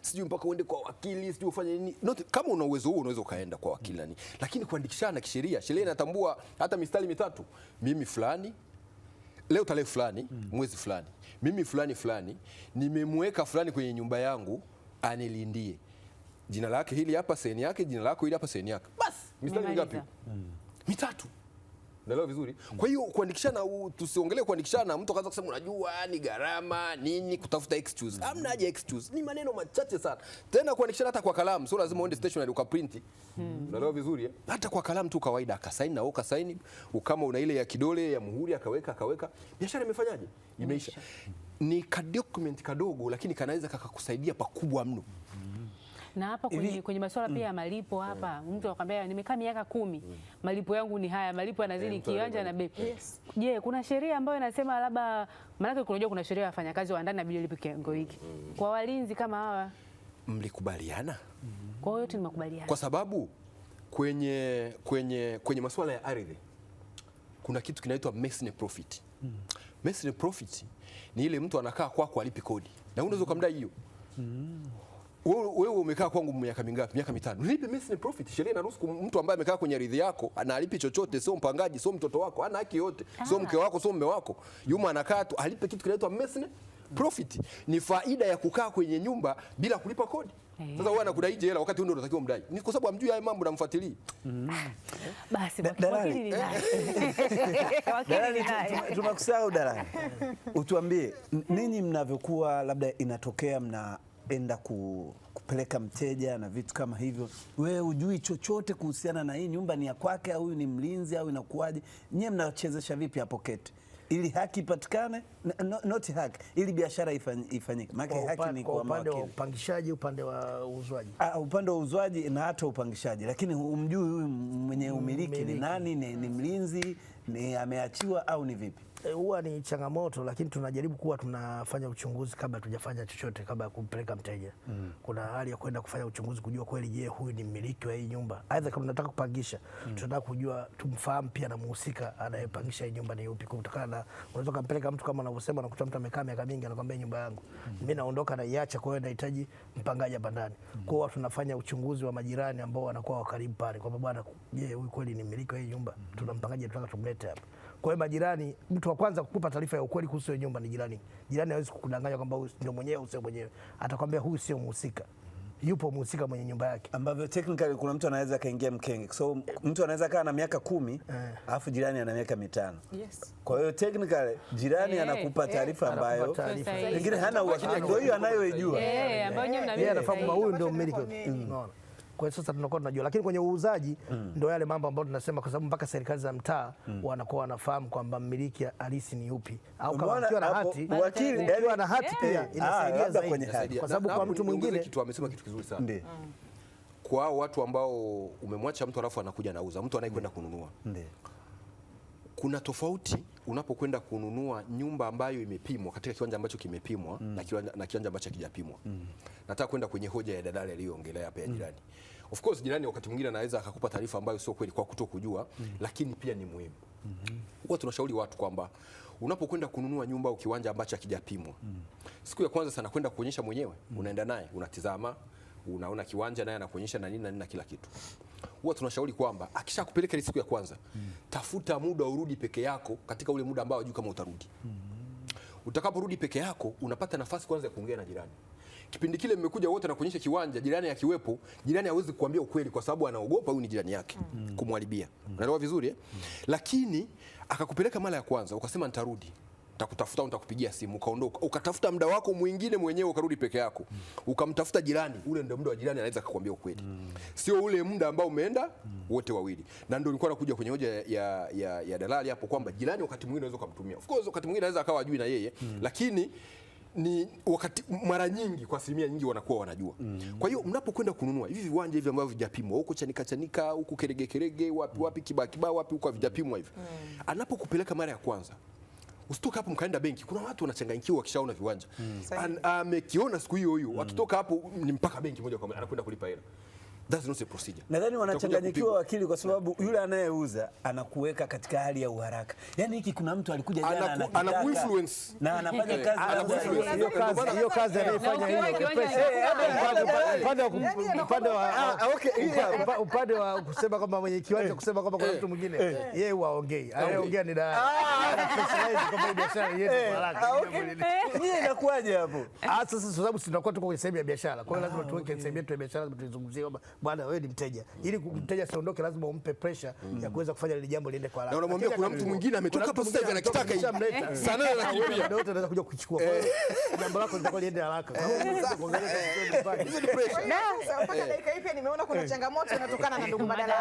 Sijui mpaka uende kwa wakili, sijui ufanye nini. Kama una uwezo huo unaweza ukaenda kwa wakili nani. Lakini kuandikishana kisheria, sheria inatambua hata mistari mitatu. Mimi fulani, leo tarehe fulani, mwezi fulani, mimi fulani nimemweka fulani kwenye nyumba yangu anilindie. Jina lake hili hapa, saini yake, jina lako hili hapa, saini yake. Basi, mistari mingapi? Mitatu. Naelewa vizuri. Kwa hiyo kuandikishana, tusiongelee kuandikishana mtu akaanza kusema unajua ni gharama nini, kutafuta excuse. Hamna haja excuse. Ni maneno machache sana. Tena kuandikishana hata kwa kalamu, sio lazima uende stationery ukaprint. Unaelewa vizuri? Hata kwa kalamu tu kawaida, akasaini na wewe ukasaini, kama una ile ya kidole ya muhuri akaweka. Biashara imefanyaje? Imeisha. Ni ka document kadogo, lakini kanaweza kakakusaidia pakubwa mno. Na hapa kwenye masuala pia ya malipo hapa, mtu anakuambia nimekaa miaka 10, malipo yangu ni haya, malipo yanazidi kiwanja na bei. Je, kuna sheria ambayo inasema labda, maana kunajua kuna sheria ya wafanyakazi wa ndani na bili lipe kiwango hiki. Kwa walinzi kama hawa mlikubaliana? Kwa hiyo yote ni makubaliano. Kwa sababu kwenye masuala ya ardhi kuna kitu kinaitwa mesne profit. Mesne profit ni ile mtu anakaa kwako alipi kodi na unaweza kumdai hiyo. Wewe umekaa kwangu miaka mingapi? Miaka 5. Nipe mesne profit. Sheria inaruhusu mtu ambaye amekaa kwenye ardhi yako analipi chochote, sio mpangaji, sio mtoto wako, hana haki yote, sio mke wako, sio mume wako. Yuma anakaa tu alipe kitu kinaitwa mesne profit. Ni faida ya kukaa kwenye nyumba bila kulipa kodi. Sasa wewe anakudai hela wakati wewe ndio unatakiwa mdai. Ni kwa sababu hamjui haya mambo namfuatilia. Basi wakili ni nani? Tunakusahau Dalali. Utuambie ninyi mnavyokuwa labda inatokea mnaenda kupeleka mteja na vitu kama hivyo, wewe hujui chochote kuhusiana na hii nyumba ni ya kwake au huyu ni mlinzi au inakuwaje? Nyie mnachezesha vipi hapo kete ili haki ipatikane, not haki, ili biashara ifanyike? Maana haki ni kwa upande wa upangishaji, upande wa uuzwaji. Upande wa uuzwaji na hata upangishaji, lakini umjui huyu mwenye umiliki ni nani, ni mlinzi, ni ameachiwa au ni vipi? Huwa ni changamoto, lakini tunajaribu kuwa tunafanya uchunguzi kabla tujafanya chochote, kabla ya kumpeleka mteja. Kuna hali ya kwenda kufanya uchunguzi kujua kweli, je, huyu ni mmiliki wa hii nyumba? Aidha kama tunataka kupangisha, tunataka kujua, tumfahamu pia na muhusika anayepangisha hii nyumba ni yupi. Kutokana na unaweza kumpeleka mtu kama anavyosema, nakuta mtu amekaa miaka mingi anakuambia nyumba yangu mimi naondoka na iacha, kwa hiyo nahitaji mpangaji hapa ndani. Kwa hiyo tunafanya uchunguzi wa majirani ambao wanakuwa wa karibu pale, kwamba bwana, je, huyu kweli ni mmiliki wa hii nyumba? Tuna mpangaji tunataka tumlete hapa. Kwa hiyo majirani, mtu wa kwanza kukupa taarifa ya ukweli kuhusu hiyo nyumba ni jirani. Jirani hawezi kukudanganya kwamba huyu ndio mwenyewe au sio mwenyewe. Atakwambia huyu sio mhusika. Yupo mhusika mwenye nyumba yake. Ambavyo technically kuna mtu anaweza kaingia mkenge. So mtu anaweza kaa na miaka 10 alafu jirani ana miaka 5. Yes. Kwa hiyo technically jirani anakupa taarifa ambayo pengine hana uhakika, ndio hiyo anayoijua. Ambayo nyinyi mnaamini anafahamu huyu ndio mmiliki. Unaona? Kwa hiyo sasa tunakuwa tunajua, lakini kwenye uuzaji ndio yale mambo ambayo tunasema, kwa sababu mpaka serikali za mtaa wanakuwa wanafahamu kwamba mmiliki halisi ni yupi, au kama akiwa na hati, wakili akiwa na hati pia inasaidia zaidi, kwa sababu kwa mtu mwingine kitu amesema kitu kizuri sana. Ndiyo. Kwa watu ambao umemwacha mtu alafu anakuja anauza, mtu anayekwenda kununua. Ndiyo. Kuna tofauti unapokwenda kununua nyumba ambayo imepimwa katika kiwanja ambacho kimepimwa na kiwanja ambacho hakijapimwa. Nataka kwenda kwenye hoja ya Dalali aliyoongelea hapa ya jirani. Of course jirani wakati mwingine anaweza akakupa taarifa ambayo sio kweli kwa kutokujua, lakini pia ni muhimu. Huwa tunashauri watu kwamba unapokwenda kununua nyumba au kiwanja ambacho hakijapimwa, siku ya kwanza sana kwenda kuonyesha mwenyewe, unaenda naye, unatizama, unaona kiwanja naye anakuonyesha na nini na kila kitu. Huwa tunashauri kwamba akishakupeleka ile siku ya kwanza, tafuta muda urudi peke yako katika ule muda ambao hujui kama utarudi. Utakaporudi peke yako, unapata nafasi kwanza ya kuongea na jirani. Kipindi kile mmekuja wote na kuonyesha kiwanja, jirani akiwepo, jirani hawezi kukuambia ukweli kwa sababu anaogopa huyu ni jirani yake kumharibia. Unaelewa vizuri eh? Lakini akakupeleka mara ya kwanza, ukasema nitarudi, nitakutafuta, nitakupigia simu, ukaondoka, ukatafuta muda wako mwingine mwenyewe, ukarudi peke yako, ukamtafuta jirani, ule ndio muda wa jirani anaweza kukuambia ukweli. Sio ule muda ambao umeenda wote wawili. Na ndio nilikuwa nakuja kwenye hoja ya Dalali hapo kwamba jirani wakati mwingine unaweza kumtumia. Of course wakati mwingine anaweza akawa ajui na yeye, lakini ni wakati mara nyingi, kwa asilimia nyingi wanakuwa wanajua. Kwa hiyo mnapokwenda kununua hivi viwanja hivi ambavyo vijapimwa, huko chanika, huko kerege, wapi kiba, wapi huko vijapimwa hivi. Anapokupeleka mara ya kwanza, usitoka hapo mkaenda benki. Kuna watu wanachanganyikiwa wakishaona viwanja. Amekiona siku hiyo hiyo, akitoka hapo ni mpaka benki moja kwa moja anakwenda kulipa hela. That's not a procedure. Nadhani wanachanganyikiwa wakili, kwa sababu yule anayeuza anakuweka katika hali ya uharaka. Yaani hiki kuna mtu alikuja jana anakuinfluence na anafanya kazi, hiyo kazi anayofanya hiyo upande wa kusema kwamba mwenye kiwanja kusema kwamba kuna mtu mwingine, yeye huaongei, anayeongea ni Dalali kama biashara yetu haraka. Yeye inakuaje hapo? Sasa sababu tunakuwa tuko kwenye sehemu ya biashara, kwa hiyo lazima tuweke sehemu yetu ya biashara, lazima tuizungumzie kwamba bwana, wewe ni mteja. Ili mteja siondoke, lazima umpe pressure ya kuweza kufanya ile jambo liende kwa haraka. Na unamwambia kuna mtu mwingine ametoka hapa sasa hivi anakitaka hivi. Sana anakilipia. Ndio anaweza kuja kuchukua. Kwa hiyo jambo lako litakuwa liende haraka. Hizo ni pressure. Na mpaka dakika hii pia nimeona kuna changamoto inatokana na ndugu Badala.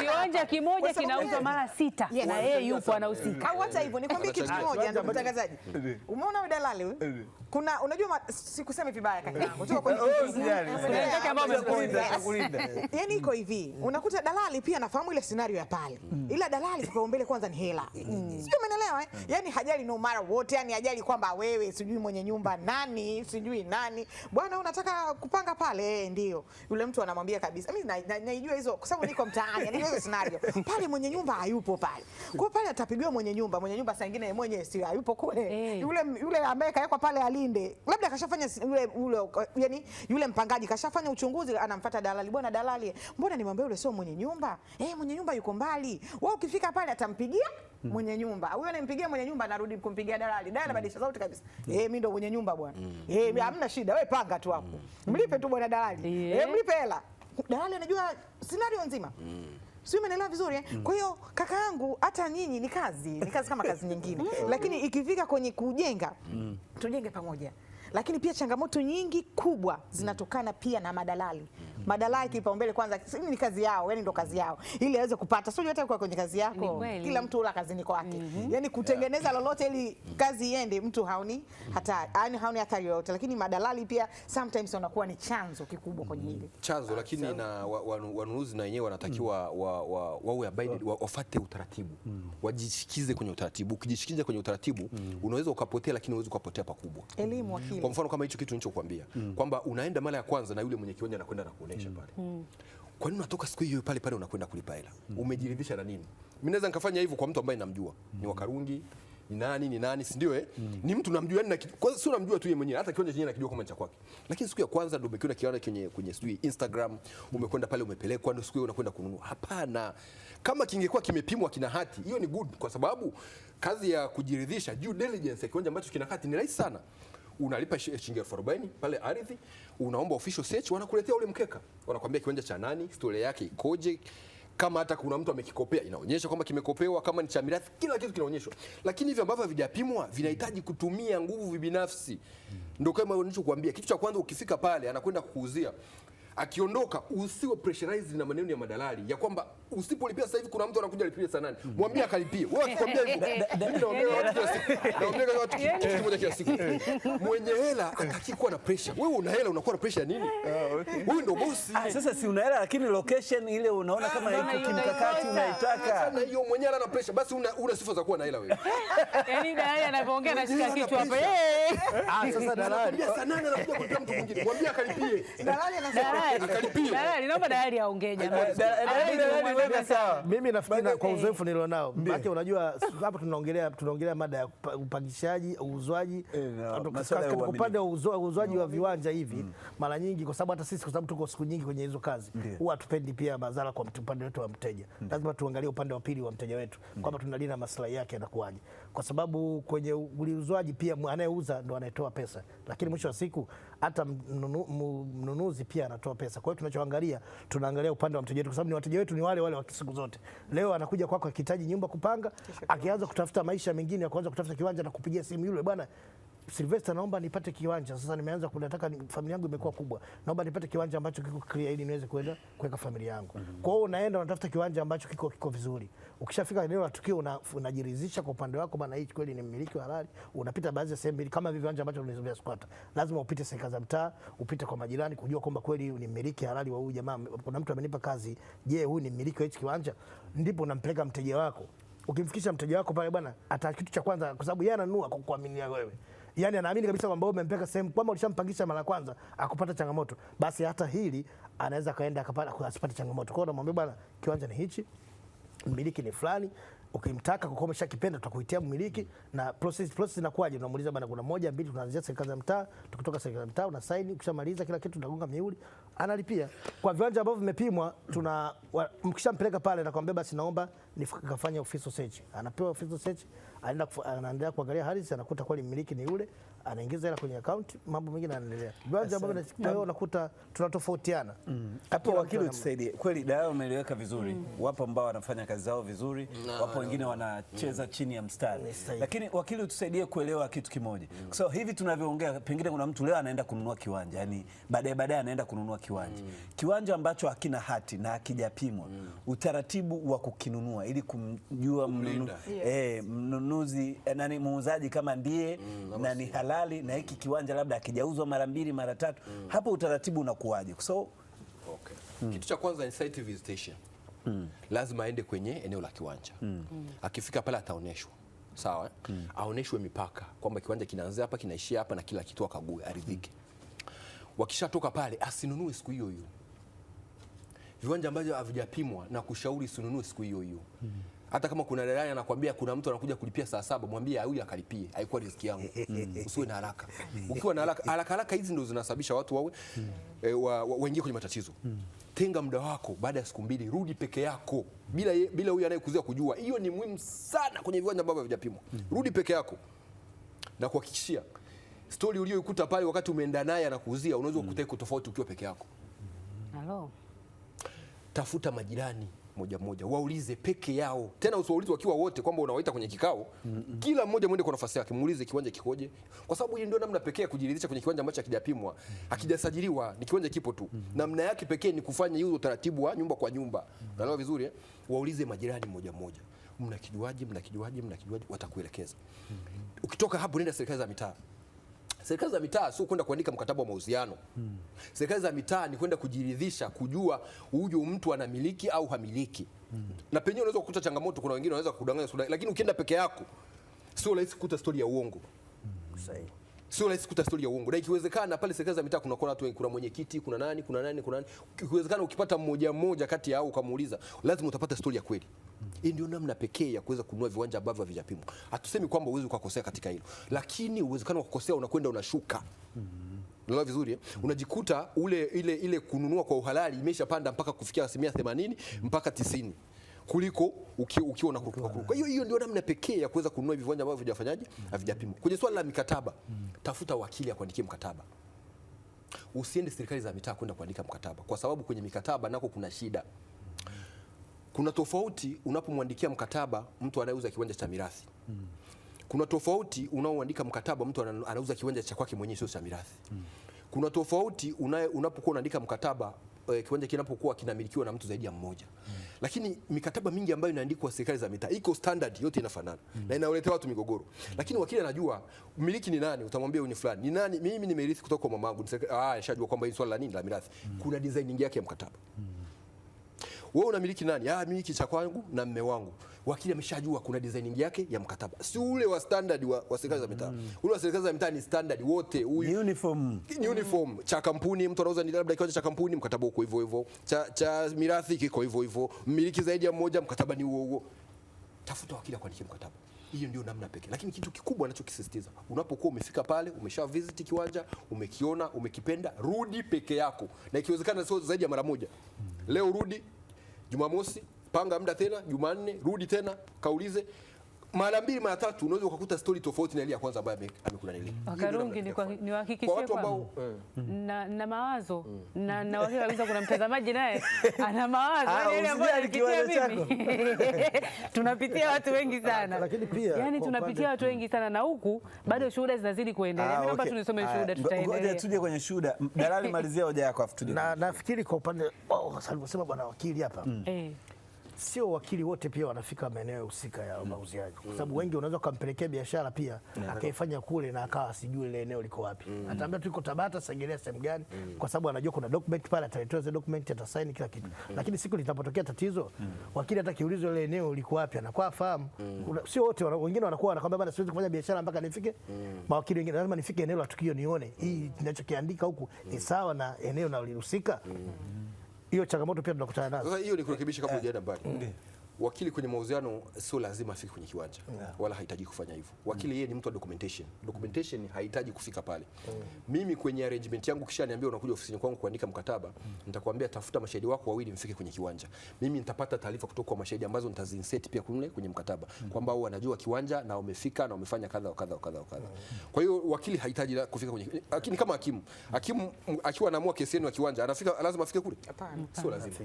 Kiwanja kimoja kinauzwa mara 6 na yeye yupo anahusika. Au hata hivyo nikwambie kitu kimoja, ndugu mtangazaji. Umeona wewe Dalali huyu? Kuna unajua sikusemi vibaya kaka yangu. Tuko kwenye Yani iko hivi, unakuta dalali pia anafahamu ile scenario ya pale, ila dalali kipaumbele kwanza ni hela, sio? Umeelewa? Yani hajali no matter what, yani hajali kwamba wewe sijui mwenye nyumba nani sijui nani, bwana unataka kupanga pale, ndio yule mtu anamwambia kabisa, mimi naijua hizo kwa sababu niko mtaani, yani hizo scenario pale, mwenye nyumba hayupo pale, kwa pale atapigiwa mwenye nyumba saa nyingine mwenye si hayupo kule, yule ambaye kawekwa pale alinde, labda kashafanya yani yule mpangaji kashafanya uchunguzi, anamfuata dalali, bwana dalali, mbona nimwambia yule sio mwenye nyumba? Mwenye nyumba yuko mbali. Wewe ukifika pale atampigia mwenye nyumba. Huyo anampigia mwenye nyumba anarudi kumpigia dalali. Dalali anabadilisha sauti kabisa. Mimi ndo mwenye nyumba bwana. Hamna shida. Wewe panga tu hapo. Mlipe tu bwana dalali. Mlipe hela. Dalali anajua scenario nzima. Sio, umeelewa vizuri eh? Kwa hiyo kaka yangu, hata nyinyi ni kazi kama kazi nyingine. Lakini ikifika kwenye kujenga, tujenge pamoja. Lakini pia changamoto nyingi kubwa zinatokana pia na madalali. Madalali kipaumbele kwanza, ni kazi yao, yani ndo kazi yao. Ili aweze kupata. Sio hata kwa kwenye kazi yako. Kila mtu ula kazini kwake. Yani kutengeneza lolote ili kazi iende, mtu haoni hatari yoyote. Lakini madalali pia sometimes wanakuwa ni chanzo kikubwa kwenye hili. Chanzo, lakini na wanunuzi na wenyewe wanatakiwa wawe wafuate utaratibu. Wajishikize kwenye utaratibu. Ukijishikiza kwenye utaratibu, unaweza ukapotea, lakini unaweza ukapotea pakubwa. Elimu akili. Kwa mfano kama hicho kitu nilichokuambia kwamba unaenda mara ya kwanza na yule mwenye kiwanja anakwenda na kuonesha pale. Kwa nini unatoka siku hiyo pale unakwenda kulipa hela? Umejiridhisha na nini? Mimi naweza nikafanya hivyo kwa mtu ambaye namjua. Ni Wakarungi, ni nani, si ndio Ni mtu namjua, yani kwanza sio namjua tu yeye mwenyewe, hata kiwanja chenyewe nakijua kama cha kwake. Lakini siku ya kwanza ndio umekiona kiwanja kwenye sijui Instagram, umekwenda pale umepelekwa, ndio siku hiyo unakwenda kununua. Hapana. Kama kingekuwa kimepimwa kina hati, hiyo ni good, kwa sababu kazi ya kujiridhisha due diligence ya kiwanja ambacho kina hati ni rahisi sana. Unalipa shilingi 40 pale ardhi, unaomba official search, wanakuletea ule mkeka, wanakuambia kiwanja cha nani, historia yake ikoje, kama hata kuna mtu amekikopea inaonyesha kwamba kimekopewa, kama ni cha mirathi, kila kitu kinaonyeshwa. Lakini hivi ambavyo havijapimwa vinahitaji kutumia nguvu binafsi. Ndio kama nilichokuambia, kitu cha kwanza ukifika pale anakwenda kukuuzia, akiondoka usiwe pressurized na maneno ya madalali ya kwamba usipolipia sasa hivi kuna mtu anakuja alipie saa 8. Mwambie akalipie. Wewe akikwambia hivyo, mimi naomba watu kitu kimoja kila siku. Mwenye hela hataki kuwa na pressure. Wewe una hela unakuwa na pressure nini? Wewe ndio bosi. Sasa si una hela lakini location ile unaona kama iko kimkakati unaitaka. Sana hiyo mwenye hela na pressure, basi una sifa za kuwa na hela wewe. Yaani dalali anapoongea anashika kichwa hapa. Sasa dalali saa 8 anakuja kulipia mtu mwingine. Mwambie akalipie. Dalali anasema dalali, naomba dalali aongee jamani. Mimi nafikiri kwa uzoefu nilionao, maana unajua hapa tunaongelea mada ya upangishaji, uuzwaji, katika upande wa uuzwaji wa viwanja hivi. Mara nyingi kwa sababu hata sisi kwa sababu tuko siku nyingi kwenye hizo kazi, huwa tupendi pia madhara kwa upande wetu wa mteja. Lazima tuangalie upande wa pili wa mteja wetu kwamba tunalinda maslahi yake yanakuaje, kwa sababu kwenye uuzwaji pia anayeuza ndo anayetoa pesa, lakini mwisho wa siku hata mnunuzi pia anatoa pesa. Kwa hiyo tunachoangalia, tunaangalia upande wa mteja wetu, kwa sababu ni wateja wetu ni wale wa siku zote. Leo anakuja kwako akihitaji nyumba kupanga, akianza kutafuta maisha mengine, akaanza kutafuta kiwanja na kupigia simu yule bwana Sylvester, naomba nipate kiwanja. Sasa nimeanza kunataka familia yangu imekuwa kubwa. Naomba nipate kiwanja ambacho kiko clear ili niweze kwenda kuweka familia yangu. Kwa hiyo unaenda unatafuta kiwanja ambacho kiko vizuri. Ukishafika eneo la tukio unajiridhisha kwa upande wako, bana hichi kweli ni mmiliki halali. Unapita baadhi ya sehemu kama viwanja ambavyo unaweza squatter. Lazima upite serikali za mtaa, upite kwa majirani kujua kwamba kweli ni mmiliki halali wa huyu jamaa. Kuna mtu amenipa kazi. Je, huyu ni mmiliki wa hichi kiwanja? Ndipo unampeleka mteja wako. Ukimfikisha mteja wako pale bwana, ata kitu cha kwanza, kwa sababu yeye ananunua kwa kuaminia wewe. Yaani anaamini kabisa kwamba wewe umempeleka sehemu kwamba ulishampangisha mara kwanza akupata changamoto, basi hata hili anaweza kaenda akapata asipate changamoto. Kwa hiyo namwambia bwana, kiwanja ni hichi, mmiliki ni fulani, ukimtaka kwa kuomesha kipenda tutakuitia mmiliki, na process inakuaje? Unamuuliza bwana, kuna moja mbili, tunaanzia serikali za mtaa, tukitoka serikali za mtaa una sign, ukishamaliza kila kitu tunagonga mihuri, analipia. Kwa viwanja ambavyo vimepimwa, mkishampeleka pale na kumwambia basi naomba nikafanya official search, anapewa official search, anaendelea kuangalia hardisi, anakuta kweli mmiliki ni yule, anaingiza hela kwenye account, mambo mengine yanaendelea. Viwanja ambavyo wewe unakuta tunatofautiana. Hapo wakili utusaidie. Kweli dalali umeliweka vizuri. Wapo ambao wanafanya kazi zao vizuri, wapo wengine wanacheza chini ya mstari. Lakini wakili utusaidie kuelewa kitu kimoja. So hivi tunavyoongea, pengine kuna mtu leo anaenda kununua kiwanja, yani baadaye anaenda kununua kiwanja. Kiwanja ambacho hakina hati na hakijapimwa. Utaratibu wa kukinunua ili kumjua mnunuzi, muuzaji kama ndiye na ni halali halali na hiki kiwanja labda hakijauzwa mara 2 mara 3, hapo utaratibu unakuwaje? So kitu cha kwanza ni site visitation. Lazima aende kwenye eneo la kiwanja. Akifika pale ataoneshwa, sawa, aoneshwe mipaka kwamba kiwanja kinaanzia hapa kinaishia hapa na kila kitu, akague, aridhike. Wakishatoka pale asinunue siku hiyo hiyo. Viwanja ambavyo havijapimwa na kushauri usinunue siku hiyo hiyo. Hata kama kuna dalali anakuambia kuna mtu anakuja kulipia saa 7, mwambie huyu akalipie, haikuwa riziki yangu. Usiwe na haraka. Ukiwa na haraka hizi ndio zinasababisha watu wawe waingie kwenye matatizo. Tenga muda wako, baada ya siku 2 rudi peke yako bila huyu anayekuzia kujua. Hiyo ni muhimu sana kwenye viwanja ambavyo havijapimwa. Rudi peke yako. Na kuhakikishia story uliyoikuta pale wakati umeenda naye anakuuzia, unaweza kukuta iko tofauti ukiwa peke yako. Halo. Tafuta majirani moja moja, waulize peke yao. Tena usiwaulize wakiwa wote kwamba unawaita kwenye kikao. Kila mmoja mwende kwa nafasi yake, muulize kiwanja kikoje, kwa sababu hii ndio namna pekee ya kujiridhisha kwenye kiwanja ambacho hakijapimwa, hakijasajiliwa, ni kiwanja kipo tu. Namna yake pekee ni kufanya hiyo utaratibu wa nyumba kwa nyumba. Unaelewa vizuri eh? Waulize majirani moja moja, mnakijuaje, watakuelekeza. Ukitoka hapo nenda serikali za mitaa. Serikali za mitaa sio kwenda kuandika mkataba wa mauziano. Serikali za mitaa ni kwenda kujiridhisha, kujua huyu mtu anamiliki au hamiliki. Na penyewe unaweza kukuta changamoto, kuna wengine wanaweza kudanganya, lakini ukienda peke yako sio rahisi kukuta story ya uongo. Sahihi. Sio rahisi kukuta story ya uongo. Na ikiwezekana pale serikali za mitaa kuna watu wengi, kuna mwenyekiti, kuna nani. Ikiwezekana ukipata mmoja kati yao ukamuuliza, lazima utapata story ya kweli. Hii ndio namna pekee ya kuweza kununua viwanja ambavyo havijapimwa. Hatusemi kwamba uweze ukakosea katika hilo, lakini uwezekano wa kukosea unakwenda unashuka. Unaelewa vizuri eh? Unajikuta ile kununua kwa uhalali imeshapanda mpaka kufikia 80% mpaka 90 kuliko ukiwa na kuruka. Hiyo ndio namna pekee ya kuweza kununua viwanja ambavyo havijafanyaje, havijapimwa. Kwenye swala la mikataba, tafuta wakili akuandikie mkataba. Usiende serikali za mitaa kwenda kuandika mkataba, kwa sababu kwenye mikataba nako kuna shida. Kuna tofauti unapomwandikia mkataba mtu anayeuza kiwanja cha mirathi. Kuna tofauti unaoandika mkataba mtu anauza kiwanja cha kwake mwenyewe sio cha mirathi. Kuna tofauti unapokuwa unaandika mkataba kiwanja kinapokuwa kinamilikiwa na mtu zaidi ya mmoja. Lakini mikataba mingi ambayo inaandikwa serikali za mitaa iko standard, yote inafanana na inawaletea watu migogoro. Lakini wakili anajua mmiliki ni nani, utamwambia huyu ni fulani. Ni nani? Mimi nimerithi kutoka kwa mamangu. Nishajua kwamba hii swala la nini la mirathi. Kuna design yake ya mkataba. Wewe unamiliki nani? Mimi cha kwangu na mume wangu. Wakili ameshajua kuna designing yake ya mkataba. Si ule wa standard wa serikali za mitaa. Ule wa serikali za mitaa ni standard wote. Uniform cha kampuni, mtu anauza ni labda kiwanja cha kampuni, mkataba uko hivyo hivyo. Cha mirathi kiko hivyo hivyo. Mmiliki zaidi ya mmoja, mkataba ni huo huo. Tafuta wakili akuandikie mkataba. Hiyo ndio namna pekee. Lakini kitu kikubwa anachokisisitiza, unapokuwa umefika pale, umesha visit kiwanja, umekiona, umekipenda, rudi peke yako. Na ikiwezekana sio zaidi ya mara moja. Leo rudi Jumamosi, panga muda tena, Jumanne rudi tena, kaulize mara 2 mara 3, unaweza ukakuta story tofauti na ile ya kwanza ambayo amekunanilia. Wakarungi niwahakikishie kwamba na mawazo na wakili kabisa, kuna mtazamaji naye ana mawazo ile ambayo alikitia mimi. Tunapitia watu wengi sana. Lakini pia yani tunapitia watu wengi sana na huku bado shuhuda zinazidi kuendelea. Mimi naomba tunisome shuhuda, tutaendelea. Ngoja tuje kwenye shuhuda. Dalali, malizia hoja yako afu tuje. Na nafikiri kwa upande alivyosema bwana wakili hapa. Sio wakili wote pia wanafika maeneo husika ya mauziaji, kwa sababu wengi unaweza kumpelekea biashara pia akaifanya kule na akawa asijue ile eneo liko wapi. Ataambia tuko Tabata, Segerea sehemu gani, kwa sababu anajua kuna document pale, ataletewa zile document, atasaini kila kitu. Lakini siku litapotokea tatizo, wakili hata kiulizwa ile eneo liko wapi anakuwa afahamu. Sio wote, wengine wanakuwa wanakwambia bana, siwezi kufanya biashara mpaka nifike. Mawakili wengine lazima nifike eneo la tukio nione hii ninachokiandika huku ni sawa na eneo nalihusika. Hiyo changamoto pia tunakutana nazo. Sasa hiyo ni kurekebisha kabla hujaenda mbali. Wakili kwenye mauziano sio lazima afike kwenye kiwanja. Wala hahitaji kufanya hivyo. Wakili yeye ni mtu wa documentation. Documentation hahitaji kufika pale. Mimi kwenye arrangement yangu kisha niambia unakuja ofisini kwangu kuandika mkataba, nitakwambia tafuta mashahidi wako wawili mfike kwenye kiwanja. Mimi nitapata taarifa kutoka kwa mashahidi ambazo nitaziinsert pia kwenye mkataba kwamba wao wanajua kiwanja na wamefika na wamefanya kadha wa kadha wa kadha wa kadha. Kwa hiyo wakili hahitaji kufika kwenye, lakini kama hakimu akiwa anaamua kesi yenu ya kiwanja anafika, lazima afike kule? Hapana. Sio lazima.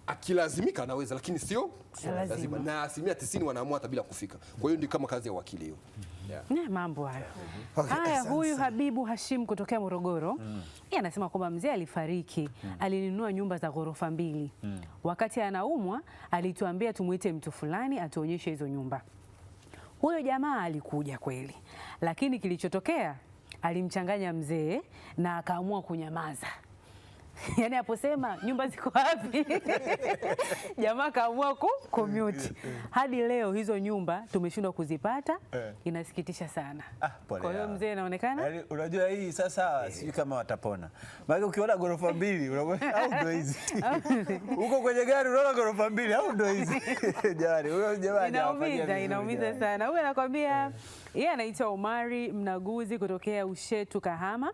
Akilazimika anaweza, lakini sio lazima. Na 90% wanaamua hata bila kufika. Kwa hiyo ndio kama kazi ya wakili hiyo. Mambo hayo. Haya, huyu Habibu Hashim kutokea Morogoro, yeye anasema kwamba mzee alifariki, alinunua nyumba za ghorofa 2. Wakati anaumwa alituambia tumuite mtu fulani atuonyeshe hizo nyumba. Huyo jamaa alikuja kweli, lakini kilichotokea alimchanganya mzee na akaamua kunyamaza. Yaani aposema nyumba ziko wapi, jamaa kaamua commute. Hadi leo hizo nyumba tumeshindwa kuzipata, inasikitisha sana. Kwa hiyo mzee inaonekana, yaani unajua hii sasa sijui kama watapona. Maana ukiona ghorofa mbili unaona au ndo hizi. Uko kwenye gari unaona ghorofa mbili au ndo hizi. Jamani, huyo jamaa inaumiza sana. Huyo anakuambia yeye anaitwa Omari Mnaguzi kutokea Ushetu, Kahama.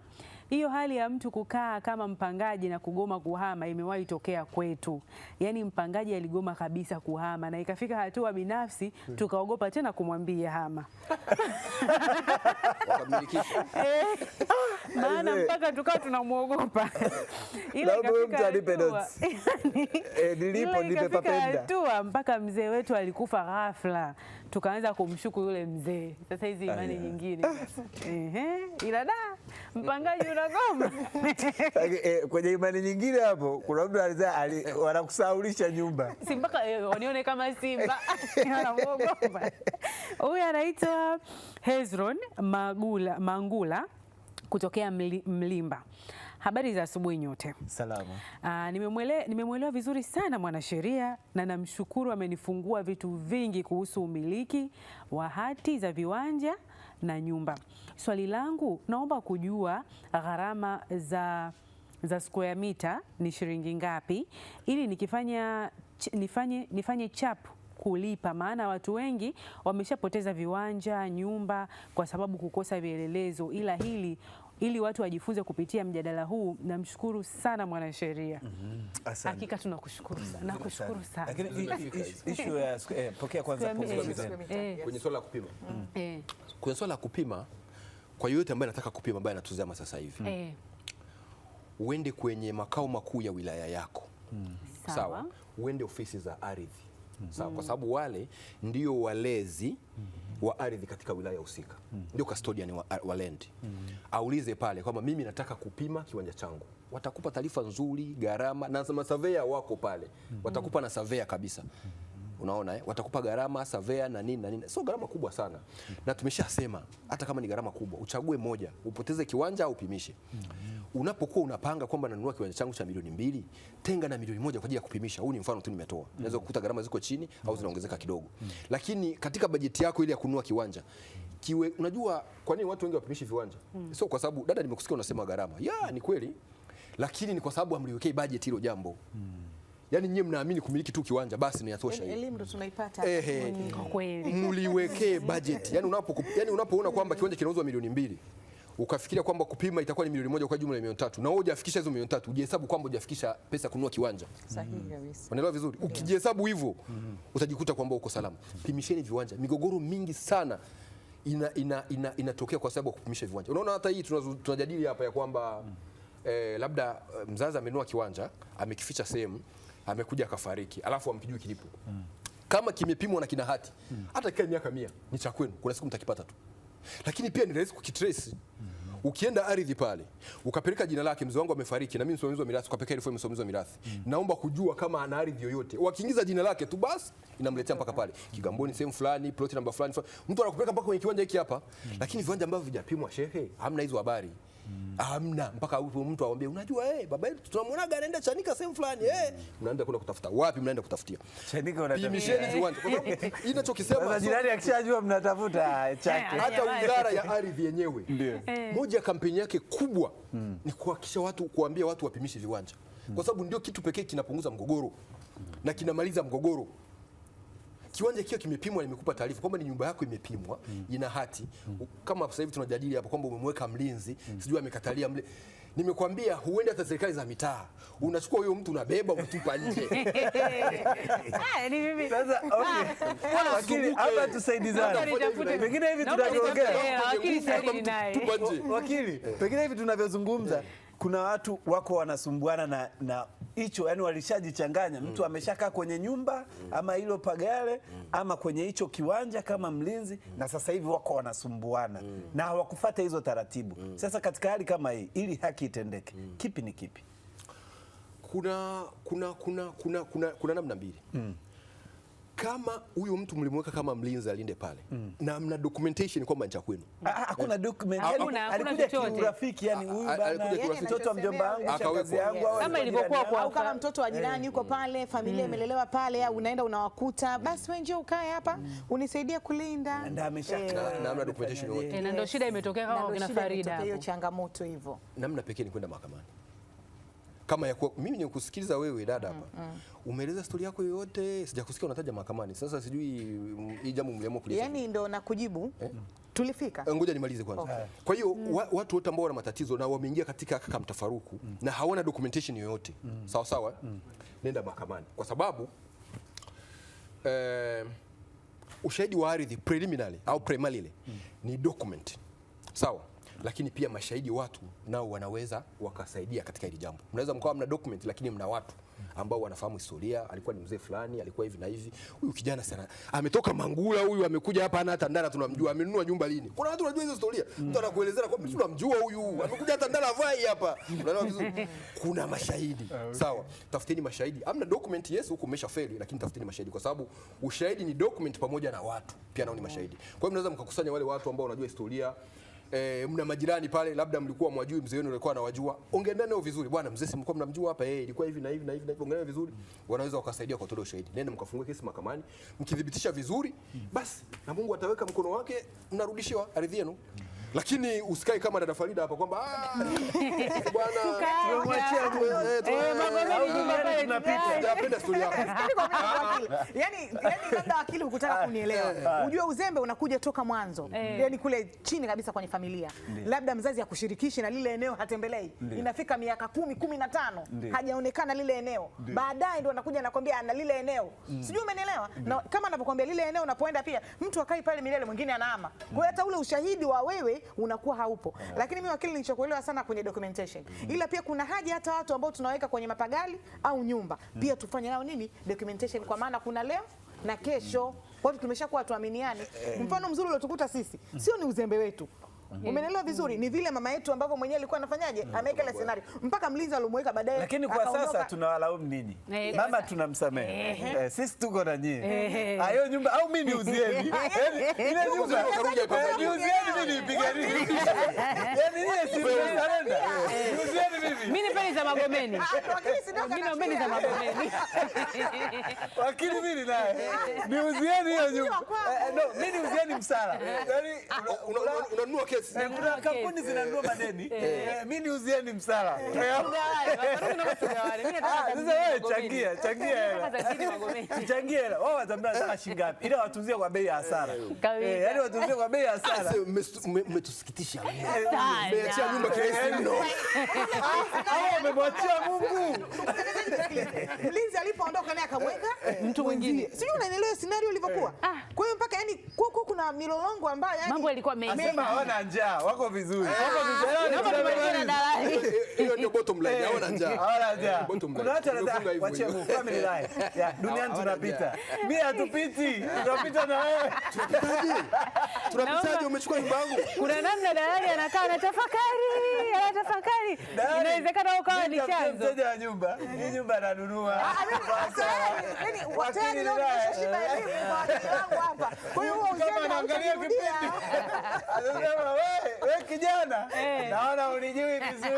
Hiyo hali ya mtu kukaa kama mpangaji na kugoma kuhama imewahi tokea kwetu. Yaani mpangaji aligoma kabisa kuhama na ikafika hatua binafsi tukaogopa tena kumwambia hama. Maana mpaka tukawa tunamuogopa. Ila ikafika hatua mpaka mzee wetu alikufa ghafla. Tukaanza kumshuku yule mzee. Sasa hizi imani nyingine. Ila mpangaji unagoma. Kwenye imani nyingine hapo kuna mtu wanakusaulisha nyumba. Si mpaka wanione kama simba. Wanamuogopa. Huyu anaitwa Hezron Mangula kutokea Mlimba. Habari za asubuhi nyote. Salama. Nimemwelewa vizuri sana mwanasheria na namshukuru, amenifungua vitu vingi kuhusu umiliki wa hati za viwanja na nyumba. Swali langu, naomba kujua gharama za square mita ni shilingi ngapi ili nifanye chapu kulipa, maana watu wengi wameshapoteza viwanja, nyumba kwa sababu kukosa vielelezo, ila ili watu wajifunze kupitia mjadala huu. Namshukuru sana mwanasheria. Hakika tunakushukuru sana. Nakushukuru sana. Lakini issue ya pokea kwanza kwenye swala la kupima. Kwenye swala la kupima, kwa yote ambaye anataka kupima, ambaye anatuzama sasa hivi, uende kwenye makao makuu ya wilaya yako. Sawa. Uende ofisi za ardhi. Sawa, kwa sababu wale ndio walezi wa ardhi katika wilaya husika. Ndio custodian wa land. Aulize pale kwamba mimi nataka kupima kiwanja changu. Watakupa taarifa nzuri, gharama, na surveyor wako pale. Watakupa na surveyor kabisa. Unaona watakupa gharama, surveyor na nini na nini. Sio gharama kubwa sana. Na tumeshasema hata kama ni gharama kubwa, uchague moja, upoteze kiwanja au upimishe. Unapokuwa unapanga kwamba nanunua kiwanja changu cha $2 milioni, tenga na $1 milioni kwa ajili ya kupimisha. Huu ni mfano tu nimetoa. Unaweza kukuta gharama ziko chini au zinaongezeka kidogo. Lakini katika bajeti yako ile ya kununua kiwanja, unajua kwa nini watu wengi wapimishi viwanja? Sio kwa sababu dada, nimekusikia unasema gharama. Ni kweli. Lakini ni kwa sababu hamliwekei bajeti hilo jambo. Yaani nyinyi mnaamini kumiliki tu kiwanja basi ni yatosha hiyo. Elimu ndo tunaipata. Kweli. Mliwekee budget. Yaani unapoona kwamba kiwanja kinauzwa $2 milioni, ukafikiria kwamba kupima itakuwa ni $1 milioni kwa jumla ya $3 milioni, na wewe hujafikisha hizo $3 milioni, ujihesabu kwamba hujafikisha pesa kununua kiwanja. Sahihi kabisa. Unaelewa vizuri? Ukijihesabu hivyo, utajikuta kwamba uko salama. Pimisheni viwanja. Migogoro mingi sana inatokea kwa sababu ya kupimisha viwanja. Unaona hata hii tunajadili hapa ya kwamba labda mzazi amenunua kiwanja, amekificha sehemu, amekuja akafariki, alafu amkijui kilipo. Kama kimepimwa na kina hati, hata kile miaka 100 ni cha kwenu, kuna siku mtakipata tu. Lakini pia ni rahisi kukitrace. Ukienda ardhi pale, ukapeleka jina lake, mzee wangu amefariki na mimi msimamizi wa mirathi, ukapeleka ile fomu msimamizi wa mirathi. Naomba kujua kama ana ardhi yoyote. Wakiingiza jina lake tu basi inamletea mpaka pale Kigamboni sehemu fulani, plot number fulani. Mtu anakupeleka mpaka kwenye kiwanja hiki hapa. Lakini viwanja ambavyo vijapimwa shehe, hamna hizo habari. Hamna, mpaka mtu aambie unajua baba yetu tunamwonaga anaenda Chanika sehemu fulani, mnaenda kwenda kutafuta wapi? Mnaenda kutafutia Chanika, unatafuta pimisheni viwanja, kwa sababu inachokisema sasa jirani akishajua mnatafuta chake. Hata wizara ya ardhi yenyewe moja ya kampeni yake kubwa ni kuhakikisha kuambia watu wapimishe viwanja, kwa sababu ndio kitu pekee kinapunguza mgogoro na kinamaliza mgogoro. Kiwanja kio kimepimwa, nimekupa taarifa kwamba ni nyumba yako imepimwa, ina hati. Kama sasa hivi tunajadili hapa kwamba umemweka mlinzi, sijui amekatalia mlinzi. Nimekwambia huenda hata serikali za mitaa unachukua huyo mtu unabeba unatupa nje. Ni mimi. Sasa wakili hapa tusaidizane. Pengine hivi tunavyoongea. Wakili saidi naye. Wakili, pengine hivi tunavyozungumza kuna watu wako wanasumbuana na hicho, yani walishajichanganya. Mtu ameshakaa kwenye nyumba ama hilo pagale ama kwenye hicho kiwanja kama mlinzi, na sasa hivi wako wanasumbuana na hawakufuata hizo taratibu. Sasa katika hali kama hii, ili haki itendeke, kipi ni kipi? Kuna namna mbili. kama huyo mtu mlimweka kama mlinzi alinde pale na mna documentation kwamba ni cha kwenu. Hakuna document. Alikuja kiurafiki, yani huyu bana mtoto wa mjomba wangu, shangazi yangu, kama ilivyokuwa au kama mtoto wa jirani yuko pale, familia imelelewa pale, au unaenda unawakuta, basi wewe njoo ukae hapa unisaidie kulinda. Ndio ameshakaa na mna documentation yote. Na ndio shida imetokea kama kina Farida. Hiyo changamoto hivyo. Namna pekee ni kwenda mahakamani. Kama ya mimi nikusikiliza wewe dada hapa. Umeeleza story yako yote, sijakusikia unataja mahakamani. Sasa sijui hii jambo mliamua kulifanya. Yaani ndio nakujibu. Tulifika. Ngoja nimalize kwanza. Okay. Kwa hiyo watu wote ambao wana matatizo na wameingia katika kaka mtafaruku na hawana documentation yoyote. Sawa sawa? Nenda mahakamani. Kwa sababu ushahidi wa ardhi preliminary au primarily ni document. Sawa? Lakini pia mashahidi watu nao wanaweza wakasaidia katika hili jambo. Mnaweza mkawa mna document lakini mna watu ambao wanafahamu historia, alikuwa ni mzee fulani, alikuwa hivi na hivi. Huyu kijana sana ametoka Mangula, huyu amekuja hapa hana hata ndara tunamjua, amenunua nyumba lini. Kuna watu wanajua hizo historia. Mtu anakuelezea kwamba tunamjua huyu, amekuja hata ndara vai hapa. Unaelewa vizuri? Kuna mashahidi. Sawa. Tafuteni mashahidi. Amna document, yes, huko umeshafeli, lakini tafuteni mashahidi kwa sababu ushahidi ni document pamoja na watu. Pia nao ni mashahidi. Kwa hiyo mnaweza mkakusanya wale watu ambao wanajua historia. Mna majirani pale, labda mlikuwa mwajui mzee wenu alikuwa anawajua, ongeeni nao vizuri. Bwana mzee, si mlikuwa mnamjua hapa, ilikuwa hivi na hivi na hivi na hivi, ongeeni vizuri. Wanaweza wakasaidia kwa toleo ushahidi. Nenda mkafungue kesi mahakamani, mkidhibitisha vizuri, basi na Mungu ataweka mkono wake, mnarudishiwa ardhi yenu. Lakini usikae kama dada Farida hapa kwamba bwana tumemwachia tunapita story yako. Yaani labda akili hukutaka kunielewa. Unajue uzembe unakuja toka mwanzo. Yaani kule chini kabisa kwenye familia. Labda mzazi akushirikishi na lile eneo hatembelei. Inafika miaka 10, 15 hajaonekana lile eneo. Baadaye ndio anakuja anakuambia ana lile eneo. Sijui umenielewa? Na kama anapokuambia lile eneo unapoenda pia mtu akai pale milele mwingine anaama. Kwa hiyo hata ule ushahidi wa wewe unakuwa haupo. Lakini mimi wakili nilichokuelewa sana kwenye documentation. Ila pia kuna haja hata watu ambao tunaweka kwenye mapagali au nyumba pia tufanye nao nini documentation, kwa maana kuna leo na kesho. Watu tumeshakuwa tuaminiane. Mfano mzuri uliotukuta sisi sio ni uzembe wetu. Umeelewa vizuri? Ni vile mama yetu ambavyo mwenyewe alikuwa anafanyaje? Ameweka ile scenario. Mpaka mlinzi alomweka baadaye. Lakini kwa sasa tunawalaumu nini? Mama tunamsamehe. Sisi tuko na nyinyi. Hayo nyumba au mimi niuzieni. Ile nyumba niuzieni mimi nipiganie. Yaani yeye si surrender. Niuzieni mimi. Mimi nipeni za Magomeni. Wakili sidoka. Mimi nipeni za Magomeni. Wakili mimi naye. Niuzieni hiyo nyumba. No, mimi niuzieni msala. Yaani unanunua kesi. Kuna kampuni zinanunua madeni. Mimi niuzieni msala. Sasa wewe changia hela. Changia hela. Wao watamna shilingi ngapi? Ile watunzie kwa bei ya hasara. Yaani watunzie kwa bei ya hasara. Umetusikitisha. Umeachia nyumba kirahisi mno. Hao wamemwachia Mungu. Mlinzi alipoondoka naye akamweka mtu mwingine. Sijui unaelewa scenario ilivyokuwa. Kwa hiyo mpaka yani kuna milolongo ambayo yani mambo yalikuwa mengi. Asema hawana njaa, wako vizuri. Wako vizuri. Hiyo ndio bottom line, hawana njaa. Hawana njaa. Kuna watu wanataka wachie Mungu family life. Duniani tunapita. Mimi hatupiti. Tunapita na wewe. Tunapitaje? Umechukua nyumba yangu. Kuna namna dalali anakaa anatafakari. Inawezekana ukawa ni chanzo. Mteja wa nyumba. Hii nyumba ananunua. Yaani watani ndio wanashiba elimu kwa watu wangu hapa. Kwa hiyo huo uzembe anaangalia kipindi. Anasema wewe kijana, naona unijui vizuri.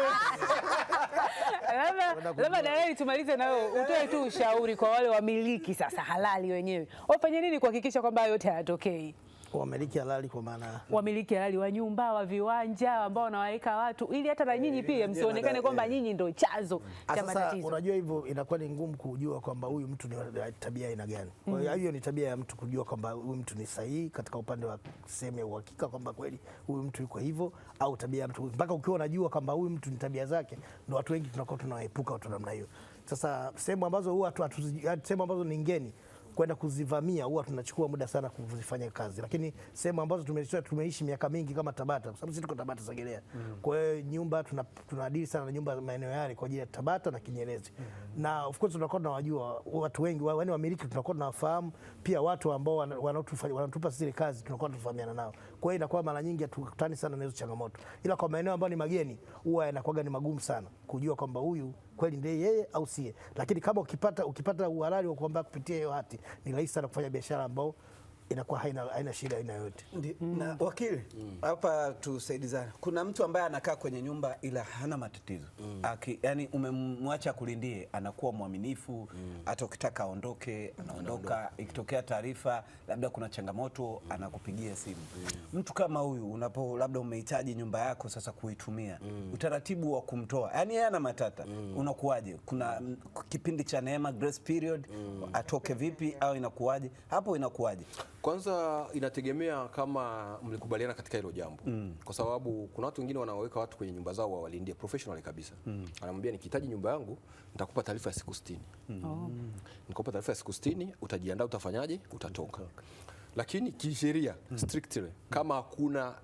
Labda dalali tumalize na wewe. Utoe tu ushauri kwa wale wamiliki sasa halali wenyewe. Wafanye nini kuhakikisha kwamba yote hayatokei? Wamiliki halali kwa maana wamiliki halali wa nyumba, wa viwanja ambao wanawaweka watu ili hata na nyinyi pia msionekane kwamba nyinyi ndio chanzo cha matatizo. Unajua hivyo inakuwa ni ngumu kujua kwamba huyu mtu ni tabia aina gani. Kwa hiyo hiyo ni tabia ya mtu kujua kwamba huyu mtu ni sahihi katika upande wa sehemu ya uhakika kwamba kweli huyu mtu yuko hivyo, au tabia ya mtu mpaka ukiwa unajua kwamba huyu mtu ni tabia zake, ndio watu wengi tunakuwa tunaepuka watu namna hiyo. Sasa sehemu ambazo huwa sehemu ambazo ni ngeni kwenda kuzivamia huwa tunachukua muda sana kuzifanya kazi, lakini sehemu ambazo tumeishi miaka mingi kama Tabata, kwa sababu sisi tuko Tabata Segerea. Kwa hiyo nyumba tunadili sana na nyumba maeneo yale kwa ajili ya Tabata na Kinyerezi. Na of course tunakuwa tunawajua watu wengi, yaani wamiliki tunakuwa tunawafahamu, pia watu ambao wanatupa sisi kazi tunakuwa tunafahamiana nao. Kwa hiyo inakuwa mara nyingi hatukutani sana na hizo changamoto, ila kwa maeneo ambayo ni mageni huwa yanakuwa ni magumu sana kujua kwamba huyu kweli ndiye yeye au sie. Lakini kama ukipata uhalali wa kwamba kupitia hiyo hati ni rahisi sana kufanya biashara ambao inakuwa haina shida aina yoyote. Na wakili, hapa tusaidizane. Kuna mtu ambaye anakaa kwenye nyumba ila hana matatizo. Yani umemwacha kulindie, anakuwa mwaminifu, hata ukitaka aondoke, anaondoka. Ikitokea taarifa labda kuna changamoto, anakupigia simu. Mtu kama huyu labda umehitaji nyumba yako sasa kuitumia, utaratibu wa kumtoa, yani yeye ana matata, unakuwaje? Kuna kipindi cha neema, grace period, atoke vipi au inakuwaje? Hapo inakuwaje? Kwanza inategemea kama mlikubaliana katika hilo jambo. Kwa sababu kuna watu wengine wanaweka watu kwenye nyumba zao wawalindie professionally kabisa. Anamwambia nikihitaji nyumba yangu nitakupa taarifa ya siku 60. Nikupa taarifa ya siku 60, utajiandaa, utafanyaje, utatoka. Lakini kisheria strictly kama hakuna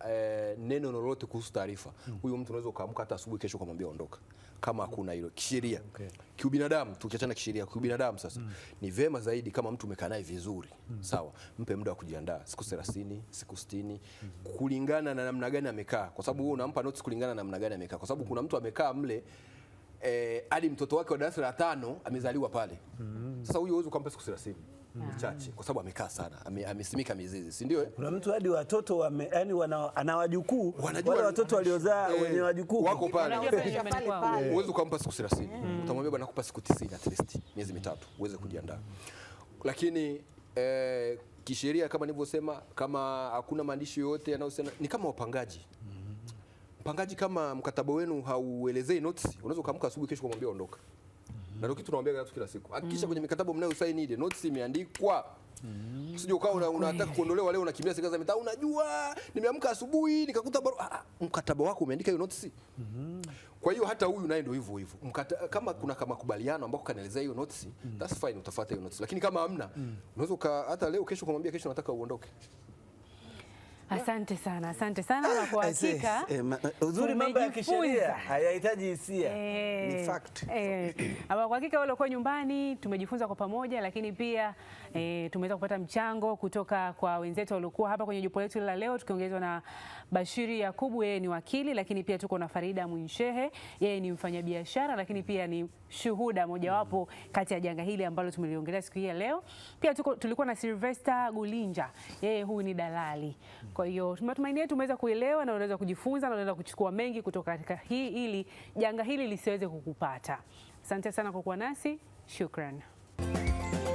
neno lolote kuhusu taarifa, huyo mtu unaweza ukaamka hata asubuhi kesho kumwambia ondoka. Kama hakuna hilo kisheria. Kiubinadamu, tukiachana kisheria, kiubinadamu sasa ni vema zaidi kama mtu umekaa naye vizuri. Sawa, mpe muda wa kujiandaa siku 30, siku 60 kulingana na namna gani amekaa, kwa sababu wewe unampa notice kulingana na namna gani amekaa, kwa sababu kuna mtu amekaa mle hadi mtoto wake wa darasa la 5 amezaliwa pale. Sasa huyo huwezi kumpa siku 30. Ni chache kwa sababu amekaa sana, amesimika mizizi, si ndio? Kuna mtu hadi watoto yani ana wajukuu, wale watoto waliozaa wenye wajukuu wako pale. Uweze kumpa siku 30. Utamwambia bwana nakupa siku 90 at least, miezi 3 uweze kujiandaa. Lakini kisheria kama nilivyosema, kama hakuna maandishi yoyote yanayosema, ni kama wapangaji. Mpangaji kama mkataba wenu hauelezei notice, unaweza kuamka asubuhi kesho kumwambia ondoka. Na ndio kitu tunawaambia watu kila siku. Hakikisha kwenye mikataba mnayosaini ile notice imeandikwa. Usije ukawa unataka kuondolewa leo unakimbia serikali za mitaa, unajua nimeamka asubuhi nikakuta mkataba wako umeandika hiyo notice. Kwa hiyo hata huyu naye ndio hivyo hivyo. Kama kuna makubaliano ambako kanaelezea hiyo notice, that's fine, utafuata hiyo notice. Lakini kama hamna, unaweza hata leo kesho kumwambia kesho nataka uondoke. Asante sana na kwa hakika uzuri mambo ya kisheria hayahitaji hisia, ni fact. Kwa hakika wale kwa nyumbani tumejifunza kwa pamoja, lakini pia tumeweza kupata mchango kutoka kwa wenzetu waliokuwa hapa kwenye jopo letu la leo, tukiongezwa na Bashiri Yakubu, yeye ni wakili, lakini pia tuko na Farida Mwinshehe, yeye ni mfanyabiashara, lakini pia ni shuhuda mojawapo kati ya janga hili ambalo tumeliongelea siku hii ya leo. Pia tulikuwa na Sylvester Gulinja, yeye huyu ni dalali. Kwa hiyo tumatumaini tumeweza kuelewa na unaweza kujifunza na unaweza kuchukua mengi kutoka katika hii ili janga hili lisiweze kukupata. Asante sana kwa kuwa nasi. Shukran.